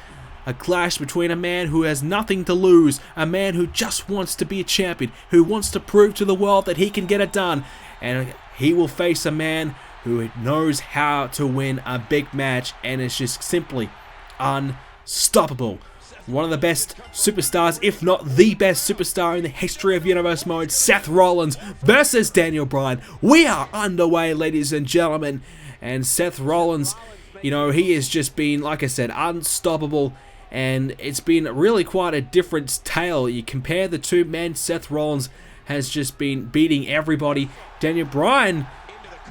A clash between a man who has nothing to lose, a man who just wants to be a champion, who wants to prove to the world that he can get it done, and he will face a man who knows how to win a big match and is just simply unstoppable. One of the best superstars, if not the best superstar in the history of Universe Mode, Seth Rollins versus Daniel Bryan. We are underway, ladies and gentlemen, and Seth Rollins, you know, he has just been, like I said, unstoppable, and it's been really quite a different tale. You compare the two men, Seth Rollins has just been beating everybody. Daniel Bryan,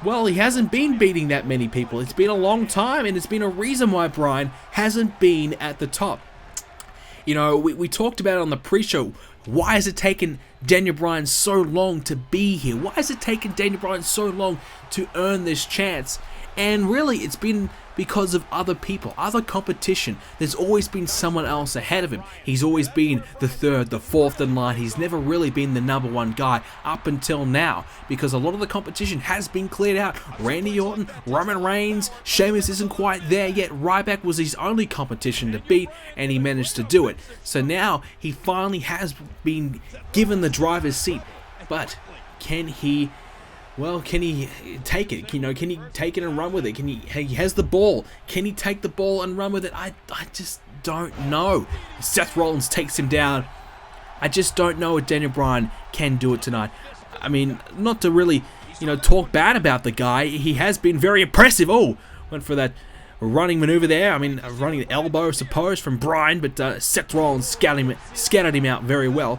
well, he hasn't been beating that many people. It's been a long time, and it's been a reason why Bryan hasn't been at the top. You know, we talked about it on the pre-show. Why has it taken Daniel Bryan so long to be here? Why has it taken Daniel Bryan so long to earn this chance? And really, it's been because of other people, other competition. There's always been someone else ahead of him. He's always been the third, the fourth in line. He's never really been the number one guy up until now, because a lot of the competition has been cleared out. Randy Orton, Roman Reigns, Sheamus isn't quite there yet. Ryback was his only competition to beat, and he managed to do it. So now he finally has been given the driver's seat. But can he... well, can he take it? You know, can he take it and run with it? He has the ball. Can he take the ball and run with it? I just don't know. Seth Rollins takes him down. I just don't know if Daniel Bryan can do it tonight. I mean, not to really, you know, talk bad about the guy. He has been very impressive. Oh, went for that running maneuver there. I mean, running the elbow, I suppose, from Bryan, but Seth Rollins scattered him out very well.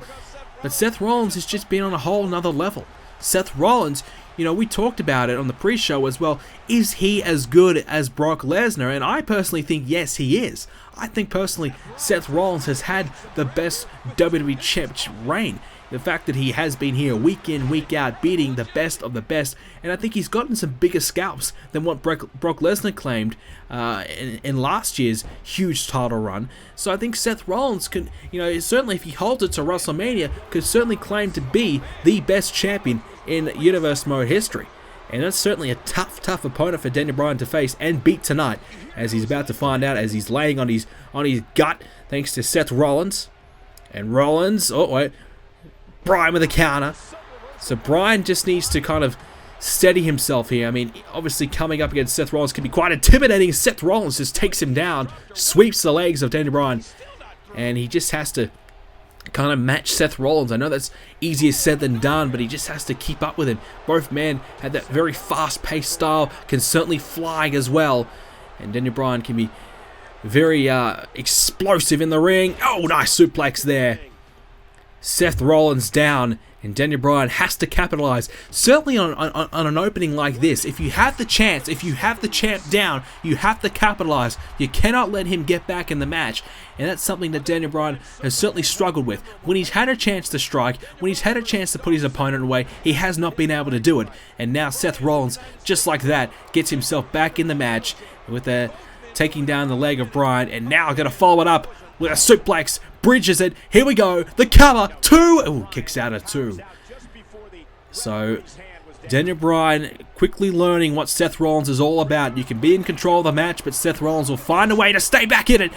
But Seth Rollins has just been on a whole nother level. Seth Rollins, you know, we talked about it on the pre-show as well. Is he as good as Brock Lesnar? And I personally think, yes, he is. I think personally, Seth Rollins has had the best WWE Championship reign. The fact that he has been here week in, week out, beating the best of the best. And I think he's gotten some bigger scalps than what Brock Lesnar claimed in last year's huge title run. So I think Seth Rollins can, you know, certainly if he holds it to WrestleMania, could certainly claim to be the best champion in Universe Mode history. And that's certainly a tough opponent for Daniel Bryan to face and beat tonight, as he's about to find out, as he's laying on his gut, thanks to Seth Rollins. And Rollins, oh wait, Bryan with a counter. So Bryan just needs to kind of steady himself here. I mean, obviously coming up against Seth Rollins can be quite intimidating. Seth Rollins just takes him down, sweeps the legs of Daniel Bryan, and he just has to kind of match Seth Rollins. I know that's easier said than done, but he just has to keep up with him. Both men had that very fast-paced style, can certainly fly as well, and Daniel Bryan can be very explosive in the ring. Oh, nice suplex there. Seth Rollins down, and Daniel Bryan has to capitalize. Certainly on an opening like this, if you have the chance, if you have the champ down, you have to capitalize. You cannot let him get back in the match, and that's something that Daniel Bryan has certainly struggled with. When he's had a chance to strike, when he's had a chance to put his opponent away, he has not been able to do it. And now Seth Rollins, just like that, gets himself back in the match with taking down the leg of Bryan, and now going to follow it up with a suplex, bridges it, here we go, the cover, 2, oh, kicks out at 2. So, Daniel Bryan quickly learning what Seth Rollins is all about. You can be in control of the match, but Seth Rollins will find a way to stay back in it.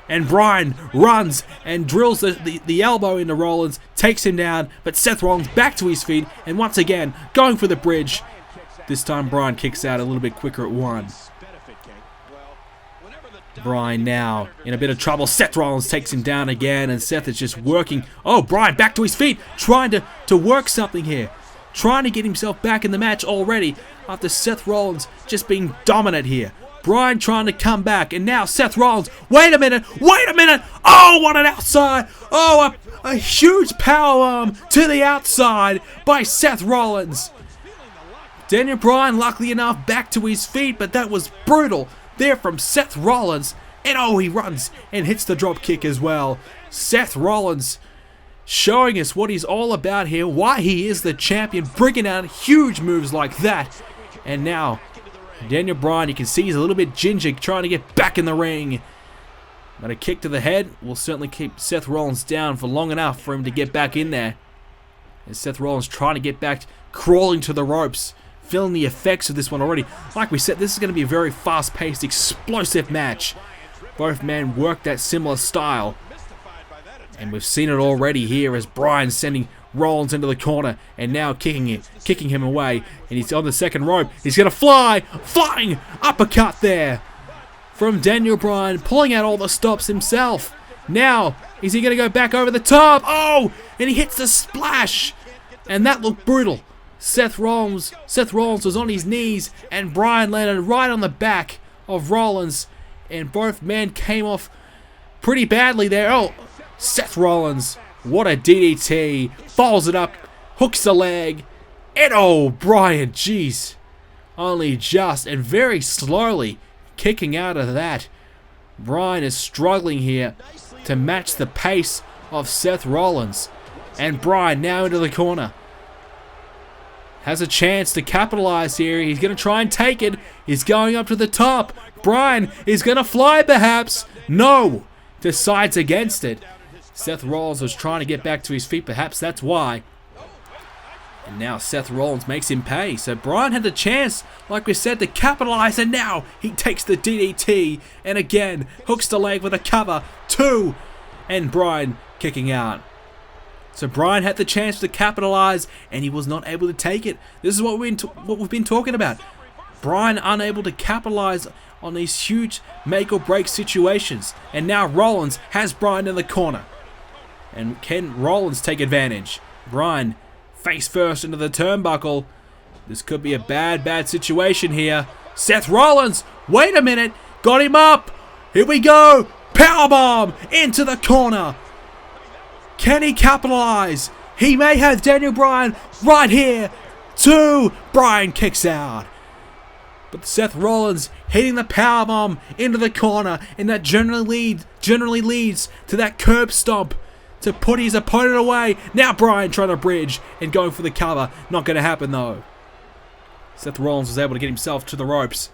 And Bryan runs and drills the elbow into Rollins, takes him down, but Seth Rollins back to his feet, and once again, going for the bridge. This time Bryan kicks out a little bit quicker at 1. Bryan now in a bit of trouble. Seth Rollins takes him down again, and Seth is just working. Oh, Bryan back to his feet, trying to work something here. Trying to get himself back in the match already after Seth Rollins just being dominant here. Bryan trying to come back, and now Seth Rollins. Wait a minute! Oh, what an outside! Oh, a huge powerbomb to the outside by Seth Rollins. Daniel Bryan, luckily enough, back to his feet, but that was brutal there from Seth Rollins. And oh, he runs and hits the drop kick as well. Seth Rollins showing us what he's all about here, why he is the champion, bringing out huge moves like that. And now, Daniel Bryan, you can see he's a little bit ginger, trying to get back in the ring. But a kick to the head will certainly keep Seth Rollins down for long enough for him to get back in there. And Seth Rollins trying to get back, crawling to the ropes, feeling the effects of this one already. Like we said, this is going to be a very fast-paced, explosive match. Both men work that similar style. And we've seen it already here as Bryan sending Rollins into the corner and now kicking him away. And he's on the second rope. He's going to flying uppercut there from Daniel Bryan, pulling out all the stops himself. Now, is he going to go back over the top? Oh, and he hits the splash. And that looked brutal. Seth Rollins was on his knees, and Bryan landed right on the back of Rollins, and both men came off pretty badly there. Oh, Seth Rollins, what a DDT, follows it up, hooks the leg, and oh, Bryan, jeez, only just and very slowly kicking out of that. Bryan is struggling here to match the pace of Seth Rollins, and Bryan now into the corner. Has a chance to capitalize here. He's going to try and take it. He's going up to the top. Bryan is going to fly perhaps. No. Decides against it. Seth Rollins was trying to get back to his feet. Perhaps that's why. And now Seth Rollins makes him pay. So Bryan had the chance, like we said, to capitalize. And now he takes the DDT. And again, hooks the leg with a cover. 2. And Bryan kicking out. So Bryan had the chance to capitalize, and he was not able to take it. This is what we've been talking about. Bryan unable to capitalize on these huge make-or-break situations. And now Rollins has Bryan in the corner. And can Rollins take advantage? Bryan face first into the turnbuckle. This could be a bad situation here. Seth Rollins, wait a minute, got him up. Here we go. Powerbomb into the corner. Can he capitalize? He may have Daniel Bryan right here. 2. Bryan kicks out. But Seth Rollins hitting the powerbomb into the corner, and that generally leads to that curb stomp to put his opponent away. Now Bryan trying to bridge and going for the cover. Not going to happen though. Seth Rollins was able to get himself to the ropes.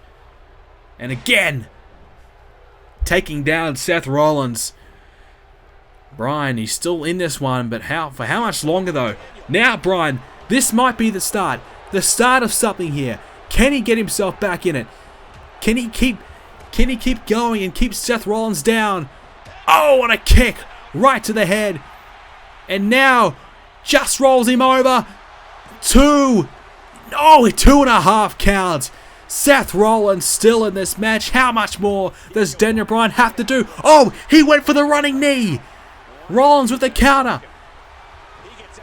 And again, taking down Seth Rollins. Bryan, he's still in this one, but for how much longer though? Now Bryan, this might be the start of something here. Can he get himself back in it? Can he keep going and keep Seth Rollins down? Oh, what a kick right to the head. And now just rolls him over. 2. Oh, 2.5 counts. Seth Rollins still in this match. How much more does Daniel Bryan have to do? Oh, he went for the running knee. Rollins with the counter.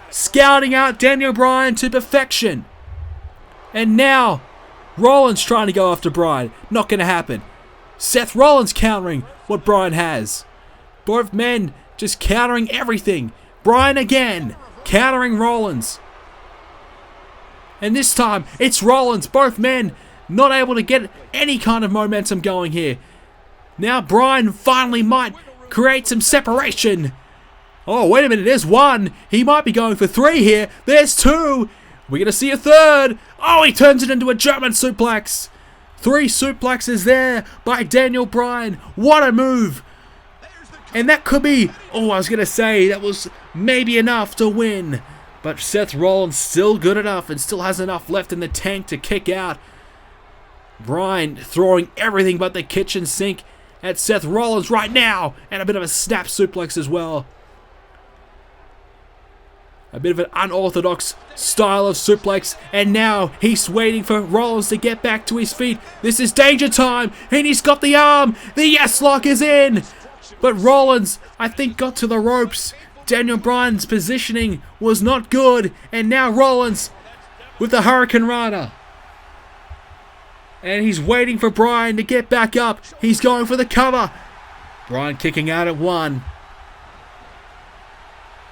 Scouting out Daniel Bryan to perfection. And now, Rollins trying to go after Bryan. Not going to happen. Seth Rollins countering what Bryan has. Both men just countering everything. Bryan again, countering Rollins. And this time, it's Rollins. Both men not able to get any kind of momentum going here. Now Bryan finally might create some separation. Oh, wait a minute, there's 1. He might be going for 3 here. There's 2. We're going to see a 3rd. Oh, he turns it into a German suplex. 3 suplexes there by Daniel Bryan. What a move. And that could be, I was going to say, that was maybe enough to win. But Seth Rollins still good enough and still has enough left in the tank to kick out. Bryan throwing everything but the kitchen sink at Seth Rollins right now. And a bit of a snap suplex as well. A bit of an unorthodox style of suplex, and now he's waiting for Rollins to get back to his feet. This is danger time, and he's got the arm. The yes lock is in, but Rollins, I think, got to the ropes. Daniel Bryan's positioning was not good, and now Rollins with the Hurricane Rana. And he's waiting for Bryan to get back up. He's going for the cover. Bryan kicking out at 1.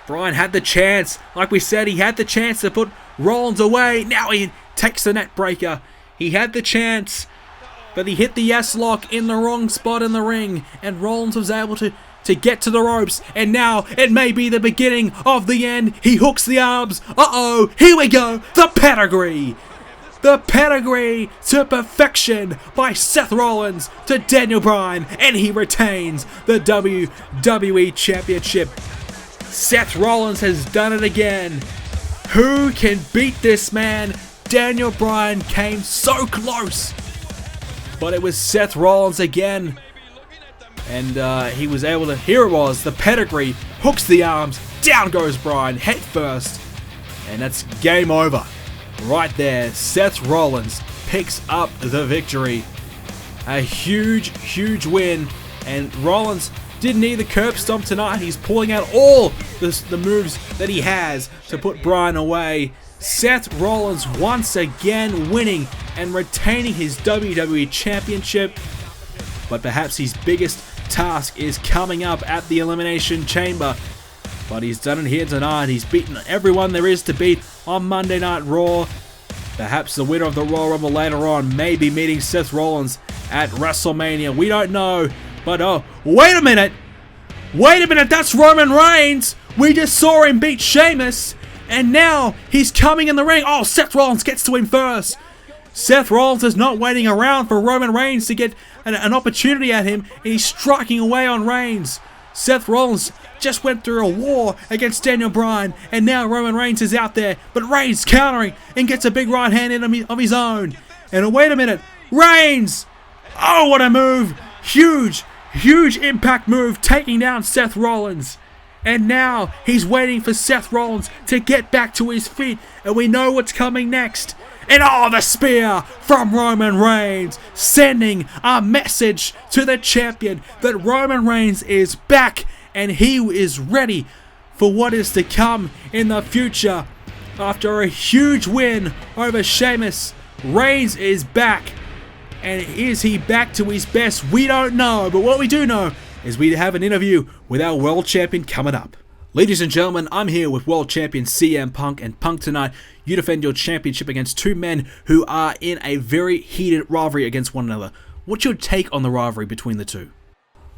Bryan had the chance. Like we said, he had the chance to put Rollins away. Now he takes the net breaker. He had the chance, but he hit the yes lock in the wrong spot in the ring, and Rollins was able to get to the ropes, and now it may be the beginning of the end. He hooks the arms. Uh-oh, here we go. The pedigree. The pedigree to perfection by Seth Rollins to Daniel Bryan, and he retains the WWE Championship. Seth Rollins has done it again. Who can beat this man? Daniel Bryan came so close, but it was Seth Rollins again. And he was able to, here it was, the pedigree, hooks the arms, down goes Bryan, head first, and that's game over. Right there, Seth Rollins picks up the victory. A huge, huge win, and Rollins didn't need the curb stomp tonight. He's pulling out all the moves that he has to put Bryan away. Seth Rollins once again winning and retaining his WWE Championship. But perhaps his biggest task is coming up at the Elimination Chamber. But he's done it here tonight. He's beaten everyone there is to beat on Monday Night Raw. Perhaps the winner of the Royal Rumble later on may be meeting Seth Rollins at WrestleMania. We don't know. But oh, wait a minute! Wait a minute, that's Roman Reigns! We just saw him beat Sheamus, and now he's coming in the ring. Oh, Seth Rollins gets to him first. Seth Rollins is not waiting around for Roman Reigns to get an opportunity at him, and he's striking away on Reigns. Seth Rollins just went through a war against Daniel Bryan, and now Roman Reigns is out there, but Reigns countering and gets a big right hand in of his own. And wait a minute, Reigns! Oh, what a move! Huge impact move, taking down Seth Rollins. And now he's waiting for Seth Rollins to get back to his feet, and we know what's coming next. And oh, the spear from Roman Reigns, sending a message to the champion that Roman Reigns is back and he is ready for what is to come in the future. After a huge win over Sheamus, Reigns is back. And is he back to his best? We don't know, but what we do know is we have an interview with our world champion coming up. Ladies and gentlemen, I'm here with world champion CM Punk, and Punk, tonight you defend your championship against two men who are in a very heated rivalry against one another. What's your take on the rivalry between the two?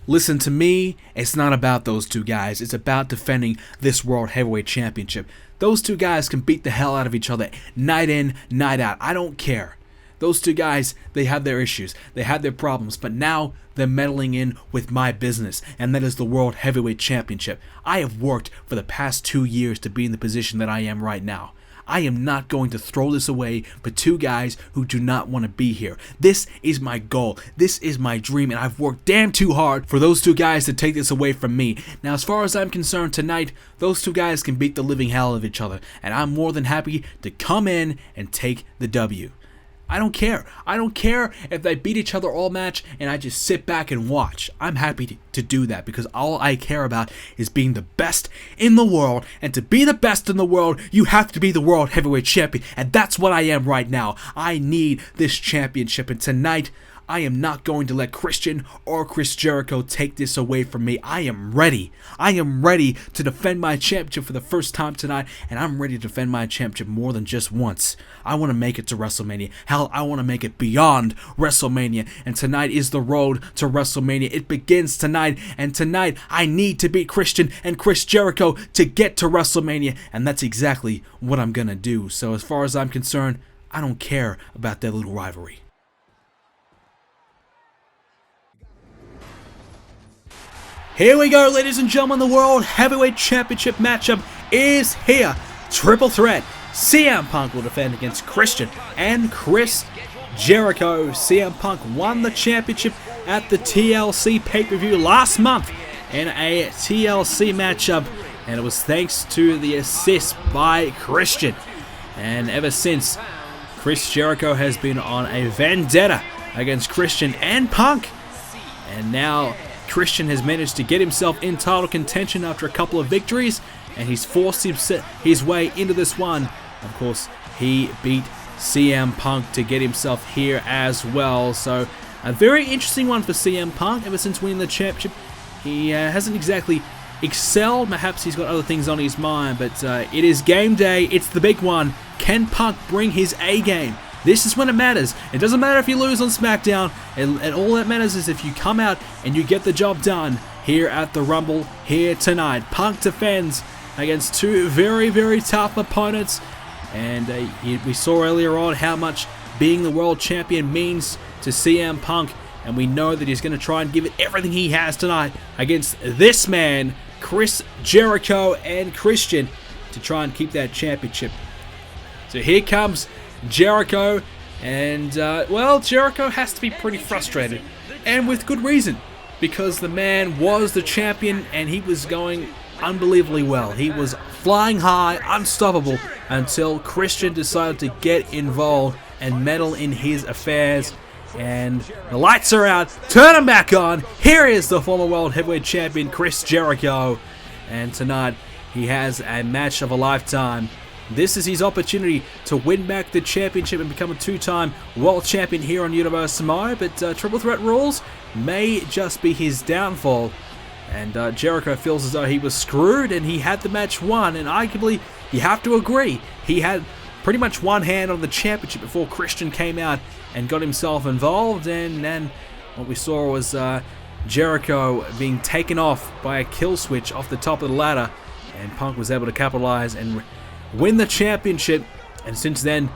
Listen, to me, it's not about those two guys. It's about defending this World Heavyweight Championship. Those two guys can beat the hell out of each other night in, night out. I don't care. Those two guys, they have their issues, they have their problems, but now they're meddling in with my business, and that is the World Heavyweight Championship. I have worked for the past 2 years to be in the position that I am right now. I am not going to throw this away for two guys who do not want to be here. This is my goal. This is my dream, and I've worked damn too hard for those two guys to take this away from me. Now, as far as I'm concerned, tonight, those two guys can beat the living hell out of each other, and I'm more than happy to come in and take the W. I don't care. I don't care if they beat each other all match and I just sit back and watch. I'm happy to do that because all I care about is being the best in the world. And to be the best in the world, you have to be the World Heavyweight Champion. And that's what I am right now. I need this championship. And tonight, I am not going to let Christian or Chris Jericho take this away from me. I am ready. I am ready to defend my championship for the first time tonight, and I'm ready to defend my championship more than just once. I want to make it to WrestleMania. Hell, I want to make it beyond WrestleMania, and tonight is the road to WrestleMania. It begins tonight, and tonight I need to beat Christian and Chris Jericho to get to WrestleMania, and that's exactly what I'm going to do. So as far as I'm concerned, I don't care about that little rivalry. Here we go, ladies and gentlemen, the World Heavyweight Championship matchup is here. Triple threat. CM Punk will defend against Christian and Chris Jericho. CM Punk won the championship at the TLC pay-per-view last month in a TLC matchup and it was thanks to the assist by Christian. And ever since, Chris Jericho has been on a vendetta against Christian and Punk. And now Christian has managed to get himself in title contention after a couple of victories, and he's forced his way into this one. Of course, he beat CM Punk to get himself here as well. So a very interesting one for CM Punk. Ever since winning the championship, he hasn't exactly excelled. Perhaps he's got other things on his mind, but it is game day. It's the big one. Can Punk bring his A game? This is when it matters. It doesn't matter if you lose on SmackDown, and all that matters is if you come out and you get the job done here at the Rumble here tonight. Punk defends against two very, very tough opponents, and we saw earlier on how much being the world champion means to CM Punk, and we know that he's going to try and give it everything he has tonight against this man, Chris Jericho and Christian, to try and keep that championship. So here comes Jericho, and well, Jericho has to be pretty frustrated, and with good reason, because the man was the champion and he was going unbelievably well. He was flying high, unstoppable, until Christian decided to get involved and meddle in his affairs. And the lights are out, turn them back on. Here is the former world heavyweight champion Chris Jericho, and tonight he has a match of a lifetime. This is his opportunity to win back the championship and become a two-time world champion here on Universe Samoa, but Triple Threat rules may just be his downfall. And Jericho feels as though he was screwed and he had the match won, and arguably you have to agree, he had pretty much one hand on the championship before Christian came out and got himself involved, and then what we saw was Jericho being taken off by a kill switch off the top of the ladder, and Punk was able to capitalize and win the championship. And since then,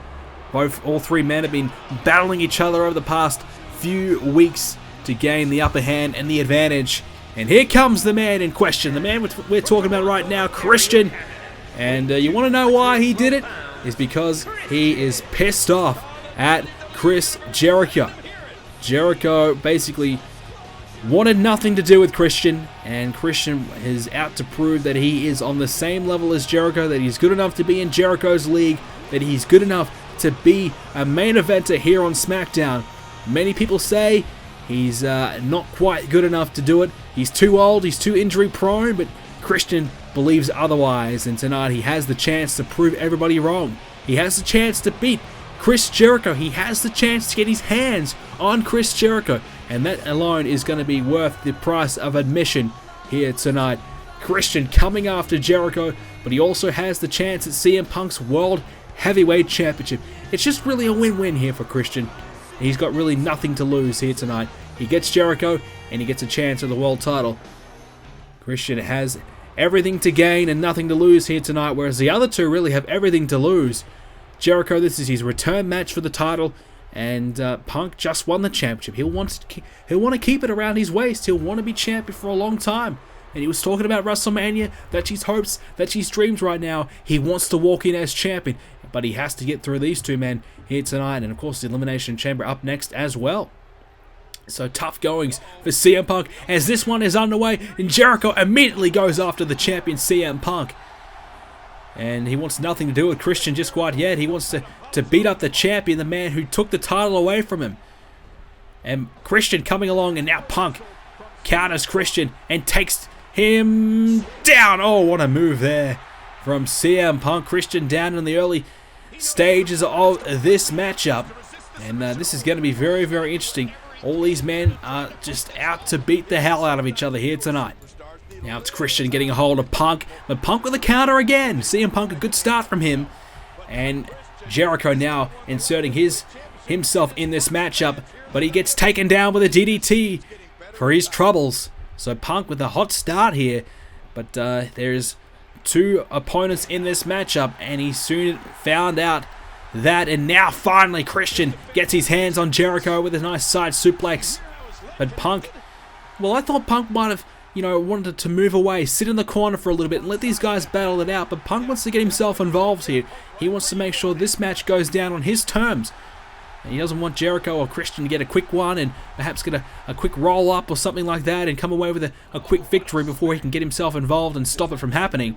all three men have been battling each other over the past few weeks to gain the upper hand and the advantage. And here comes the man in question, the man we're talking about right now, Christian. And you want to know why he did it? Is because he is pissed off at Chris Jericho. Jericho basically wanted nothing to do with Christian, and Christian is out to prove that he is on the same level as Jericho, that he's good enough to be in Jericho's league, that he's good enough to be a main eventer here on SmackDown. Many people say he's not quite good enough to do it. He's too old, he's too injury prone, but Christian believes otherwise, and tonight he has the chance to prove everybody wrong. He has the chance to beat Chris Jericho. He has the chance to get his hands on Chris Jericho, and that alone is going to be worth the price of admission here tonight. Christian coming after Jericho, but he also has the chance at CM Punk's World Heavyweight Championship. It's just really a win-win here for Christian. He's got really nothing to lose here tonight. He gets Jericho, and he gets a chance at the world title. Christian has everything to gain and nothing to lose here tonight, whereas the other two really have everything to lose. Jericho, this is his return match for the title, and Punk just won the championship. He'll want to keep it around his waist. He'll want to be champion for a long time. And he was talking about Wrestlemania, that's his hopes, that's his dreams right now. He wants to walk in as champion, but he has to get through these two men here tonight, and of course the Elimination Chamber up next as well. So tough goings for CM Punk as this one is underway, and Jericho immediately goes after the champion CM Punk. And he wants nothing to do with Christian just quite yet. He wants to beat up the champion, the man who took the title away from him. And Christian coming along, and now Punk counters Christian and takes him down. Oh, what a move there from CM Punk. Christian down in the early stages of this matchup. And this is going to be very, very interesting. All these men are just out to beat the hell out of each other here tonight. Now it's Christian getting a hold of Punk, but Punk with a counter again. CM Punk, a good start from him. And Jericho now inserting himself in this matchup, but he gets taken down with a DDT for his troubles. So Punk with a hot start here, but there's two opponents in this matchup, and he soon found out that, and now finally Christian gets his hands on Jericho with a nice side suplex. But Punk, well, I thought Punk might have, wanted to move away, sit in the corner for a little bit and let these guys battle it out, but Punk wants to get himself involved here. He wants to make sure this match goes down on his terms. And he doesn't want Jericho or Christian to get a quick one and perhaps get a quick roll-up or something like that and come away with a quick victory before he can get himself involved and stop it from happening.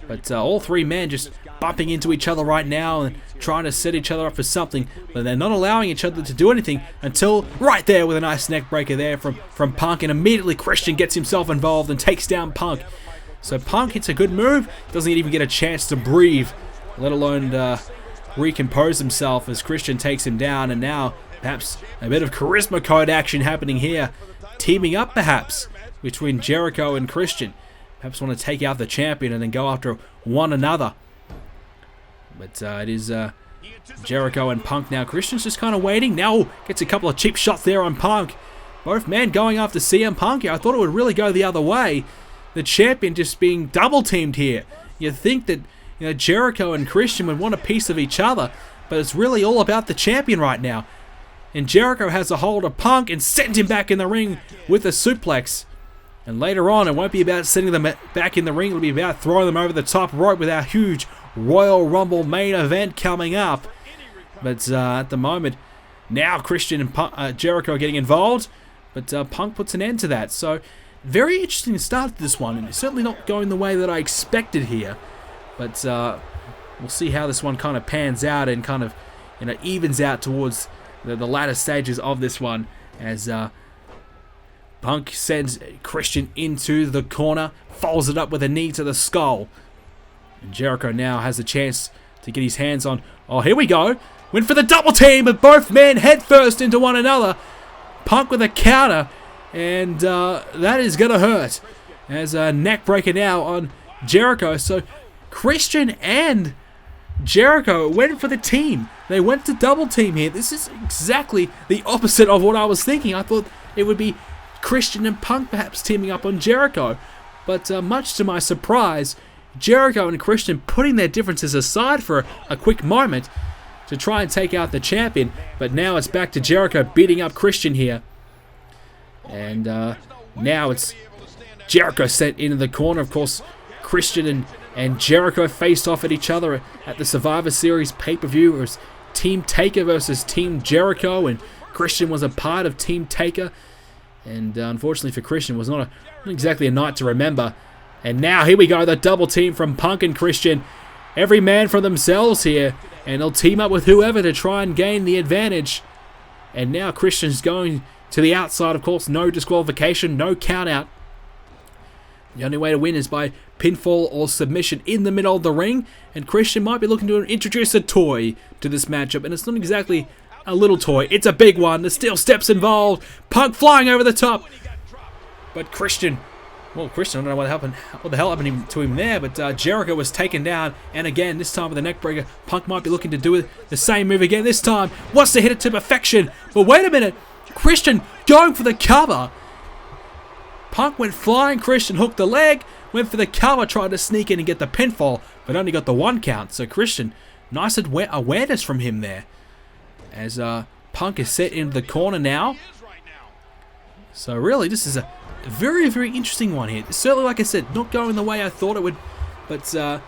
But all three men just bumping into each other right now and trying to set each other up for something, but they're not allowing each other to do anything until right there with a nice neck breaker there from Punk, and immediately Christian gets himself involved and takes down Punk. So Punk hits a good move, doesn't even get a chance to breathe, let alone recompose himself as Christian takes him down, and now perhaps a bit of charisma code action happening here, teaming up perhaps between Jericho and Christian. Perhaps want to take out the champion and then go after one another. But it is Jericho and Punk now. Christian's just kind of waiting. Now gets a couple of cheap shots there on Punk. Both men going after CM Punk here. I thought it would really go the other way. The champion just being double teamed here. You'd think that Jericho and Christian would want a piece of each other, but it's really all about the champion right now. And Jericho has a hold of Punk and sends him back in the ring with a suplex. And later on, it won't be about sending them back in the ring. It'll be about throwing them over the top rope with our huge Royal Rumble main event coming up. But at the moment, now Christian and Jericho are getting involved. But Punk puts an end to that. So, very interesting start to this one. And it's certainly not going the way that I expected here. But we'll see how this one kind of pans out and kind of evens out towards the latter stages of this one. As Punk sends Christian into the corner, folds it up with a knee to the skull. And Jericho now has a chance to get his hands on. Oh, here we go. Went for the double team, but both men head first into one another. Punk with a counter, and that is going to hurt. As a neck breaker now on Jericho. So Christian and Jericho went for the team. They went to double team here. This is exactly the opposite of what I was thinking. I thought it would be Christian and Punk perhaps teaming up on Jericho. But much to my surprise, Jericho and Christian putting their differences aside for a quick moment to try and take out the champion. But now it's back to Jericho beating up Christian here. And now it's Jericho sent into the corner. Of course, Christian and Jericho faced off at each other at the Survivor Series pay-per-view. It was Team Taker versus Team Jericho, and Christian was a part of Team Taker. And unfortunately for Christian, it was not exactly a night to remember. And now, here we go, the double team from Punk and Christian. Every man for themselves here, and they'll team up with whoever to try and gain the advantage. And now Christian's going to the outside, of course, no disqualification, no count out. The only way to win is by pinfall or submission in the middle of the ring, and Christian might be looking to introduce a toy to this matchup, and it's not exactly a little toy, it's a big one. There's steel steps involved, Punk flying over the top, but Christian, I don't know what the hell happened to him there, but Jericho was taken down, and again, this time with a neck breaker, Punk might be looking to do the same move again. This time, wants to hit it to perfection, but wait a minute, Christian going for the cover. Punk went flying, Christian hooked the leg, went for the cover, tried to sneak in and get the pinfall, but only got the one count. So Christian, nice awareness from him there. As Punk is set into the corner now. So really, this is a very, very interesting one here. Certainly, like I said, not going the way I thought it would, but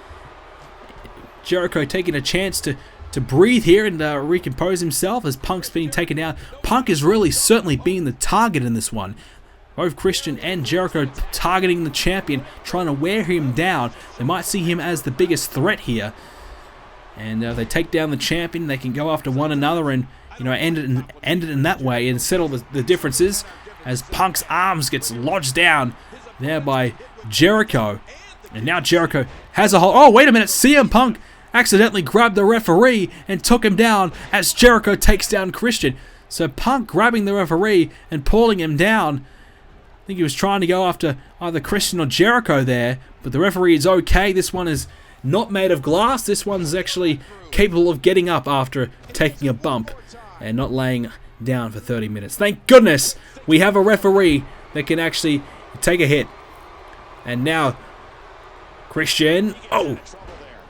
Jericho taking a chance to breathe here and recompose himself as Punk's being taken down. Punk is really certainly being the target in this one. Both Christian and Jericho targeting the champion, trying to wear him down. They might see him as the biggest threat here. And they take down the champion, they can go after one another and end it in that way and settle the differences as Punk's arms gets lodged down there by Jericho. And now Jericho has a hold. Oh, wait a minute, CM Punk accidentally grabbed the referee and took him down as Jericho takes down Christian. So Punk grabbing the referee and pulling him down. I think he was trying to go after either Christian or Jericho there, but the referee is okay. This one is not made of glass. This one's actually capable of getting up after taking a bump and not laying down for 30 minutes. Thank goodness we have a referee that can actually take a hit. And now Christian,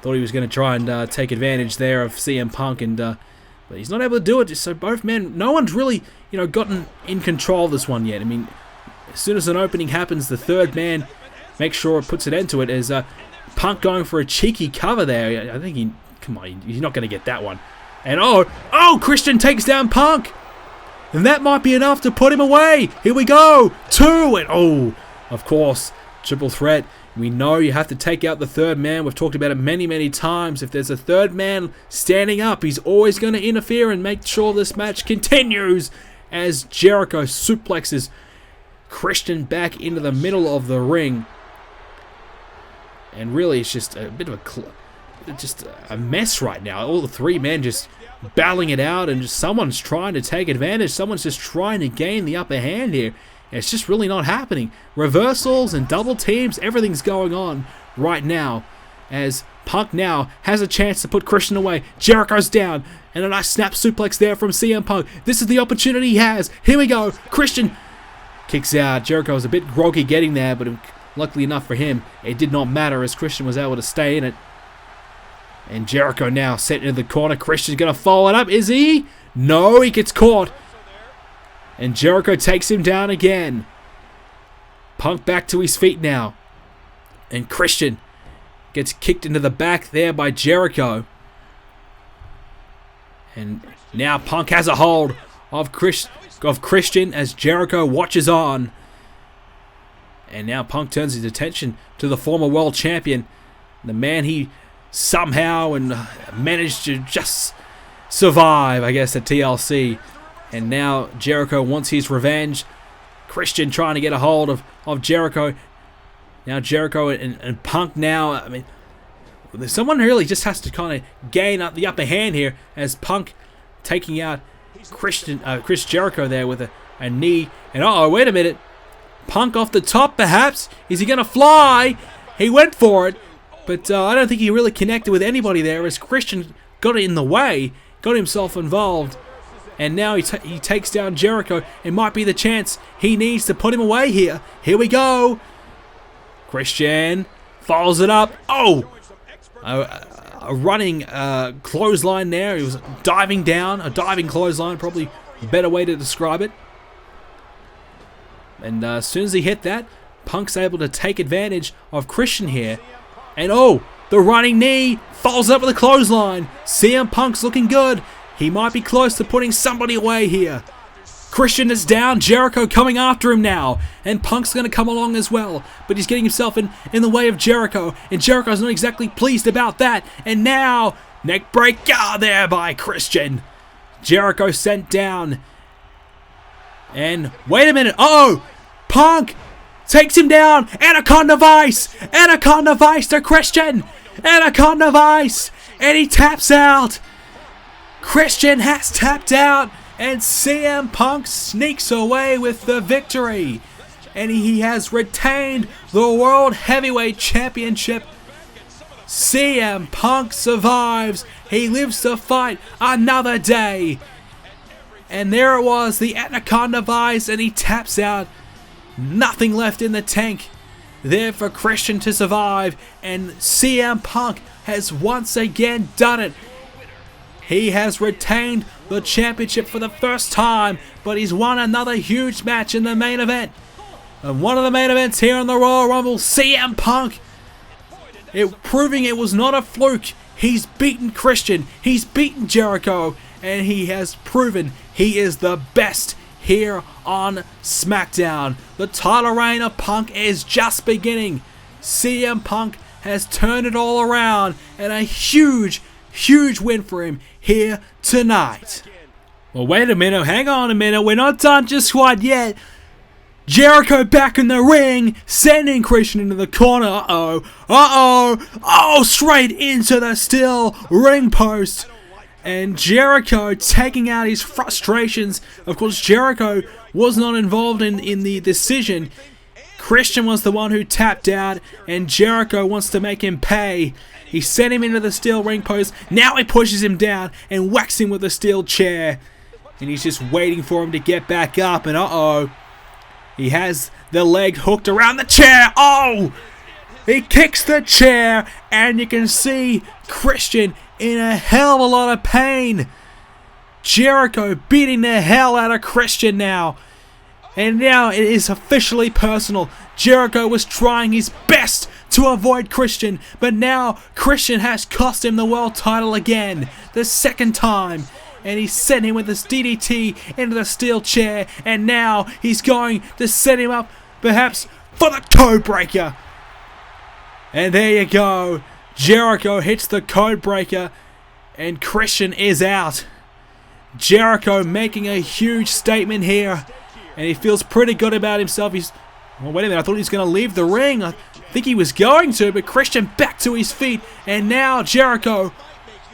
thought he was going to try and take advantage there of CM Punk, and but he's not able to do it. So both men, no one's really gotten in control of this one yet. I mean, as soon as an opening happens, the third man makes sure it puts an end to it. As Punk going for a cheeky cover there. I think he's not going to get that one. And oh, Christian takes down Punk. And that might be enough to put him away. Here we go. 2. And of course, triple threat. We know you have to take out the third man. We've talked about it many, many times. If there's a third man standing up, he's always going to interfere and make sure this match continues as Jericho suplexes Christian back into the middle of the ring. And really, it's just a bit of a mess right now. All the three men just battling it out, and just someone's trying to take advantage. Someone's just trying to gain the upper hand here. And it's just really not happening. Reversals and double teams, everything's going on right now as Punk now has a chance to put Christian away. Jericho's down, and a nice snap suplex there from CM Punk. This is the opportunity he has. Here we go. Christian kicks out. Jericho was a bit groggy getting there, but luckily enough for him, it did not matter as Christian was able to stay in it. And Jericho now set into the corner. Christian's going to follow it up. Is he? No, he gets caught. And Jericho takes him down again. Punk back to his feet now. And Christian gets kicked into the back there by Jericho. And now Punk has a hold of Christian as Jericho watches on. And now Punk turns his attention to the former world champion. The man he somehow managed to just survive, I guess, at TLC. And now Jericho wants his revenge. Christian trying to get a hold of Jericho. Now Jericho and Punk now. I mean, someone really just has to kind of gain up the upper hand here as Punk taking out Chris Jericho there with a knee. And wait a minute. Punk off the top perhaps. Is he going to fly? He went for it. But I don't think he really connected with anybody there as Christian got it in the way. Got himself involved. And now he takes down Jericho. It might be the chance he needs to put him away here. Here we go. Christian follows it up. A running clothesline there. He was diving down. A diving clothesline, probably a better way to describe it. And as soon as he hit that, Punk's able to take advantage of Christian here. And the running knee follows up with a clothesline. CM Punk's looking good. He might be close to putting somebody away here. Christian is down. Jericho coming after him now. And Punk's going to come along as well. But he's getting himself in the way of Jericho. And Jericho's not exactly pleased about that. And now, neck breaker there by Christian. Jericho sent down. And wait a minute. Punk takes him down. Anaconda Vice. Anaconda Vice to Christian. Anaconda Vice. And he taps out. Christian has tapped out, and CM Punk sneaks away with the victory. And he has retained the World Heavyweight Championship. CM Punk survives. He lives to fight another day. And there it was, the Anaconda Vice, and he taps out. Nothing left in the tank there for Christian to survive. And CM Punk has once again done it. He has retained the championship for the first time, but he's won another huge match in the main event. And one of the main events here in the Royal Rumble, CM Punk, proving it was not a fluke. He's beaten Christian, he's beaten Jericho, and he has proven he is the best here on SmackDown. The title reign of Punk is just beginning. CM Punk has turned it all around, and a huge win for him here tonight. Well, wait a minute. Hang on a minute. We're not done just quite yet. Jericho back in the ring, sending Christian into the corner. Straight into the steel ring post. And Jericho taking out his frustrations. Of course, Jericho was not involved in the decision. Christian was the one who tapped out, and Jericho wants to make him pay. He sent him into the steel ring post. Now he pushes him down and whacks him with a steel chair. And he's just waiting for him to get back up. And he has the leg hooked around the chair. He kicks the chair. And you can see Christian in a hell of a lot of pain. Jericho beating the hell out of Christian now. And now it is officially personal. Jericho was trying his best to avoid Christian, but now Christian has cost him the world title again, the second time. And he sent him with this DDT into the steel chair, and now he's going to set him up perhaps for the code breaker. And there you go. Jericho hits the code breaker and Christian is out. Jericho making a huge statement here, and he feels pretty good about himself. Well, wait a minute, I thought he was going to leave the ring. I think he was going to, but Christian back to his feet, and now Jericho,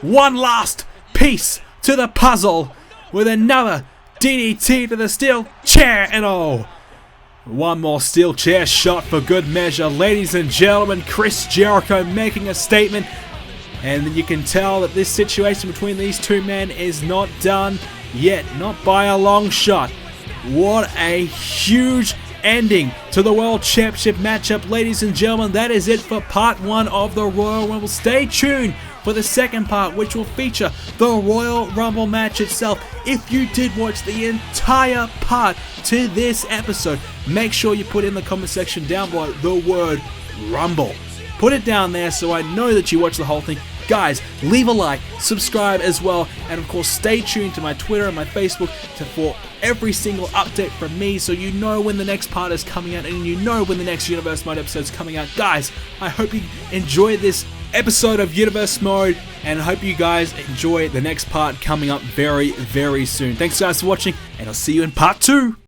one last piece to the puzzle with another DDT to the steel chair, and oh, one more steel chair shot for good measure. Ladies and gentlemen, Chris Jericho making a statement, and you can tell that this situation between these two men is not done yet, not by a long shot. What a huge ending to the World Championship matchup, ladies and gentlemen. That is it for part 1 of the Royal Rumble. Stay tuned for the second part, which will feature the Royal Rumble match itself. If you did watch the entire part to this episode, make sure you put in the comment section down below the word Rumble. Put it down there so I know that you watched the whole thing. Guys, leave a like, subscribe as well, and of course stay tuned to my Twitter and my Facebook for every single update from me, so you know when the next part is coming out and you know when the next Universe Mode episode is coming out. Guys, I hope you enjoyed this episode of Universe Mode, and I hope you guys enjoy the next part coming up very, very soon. Thanks guys for watching, and I'll see you in part 2.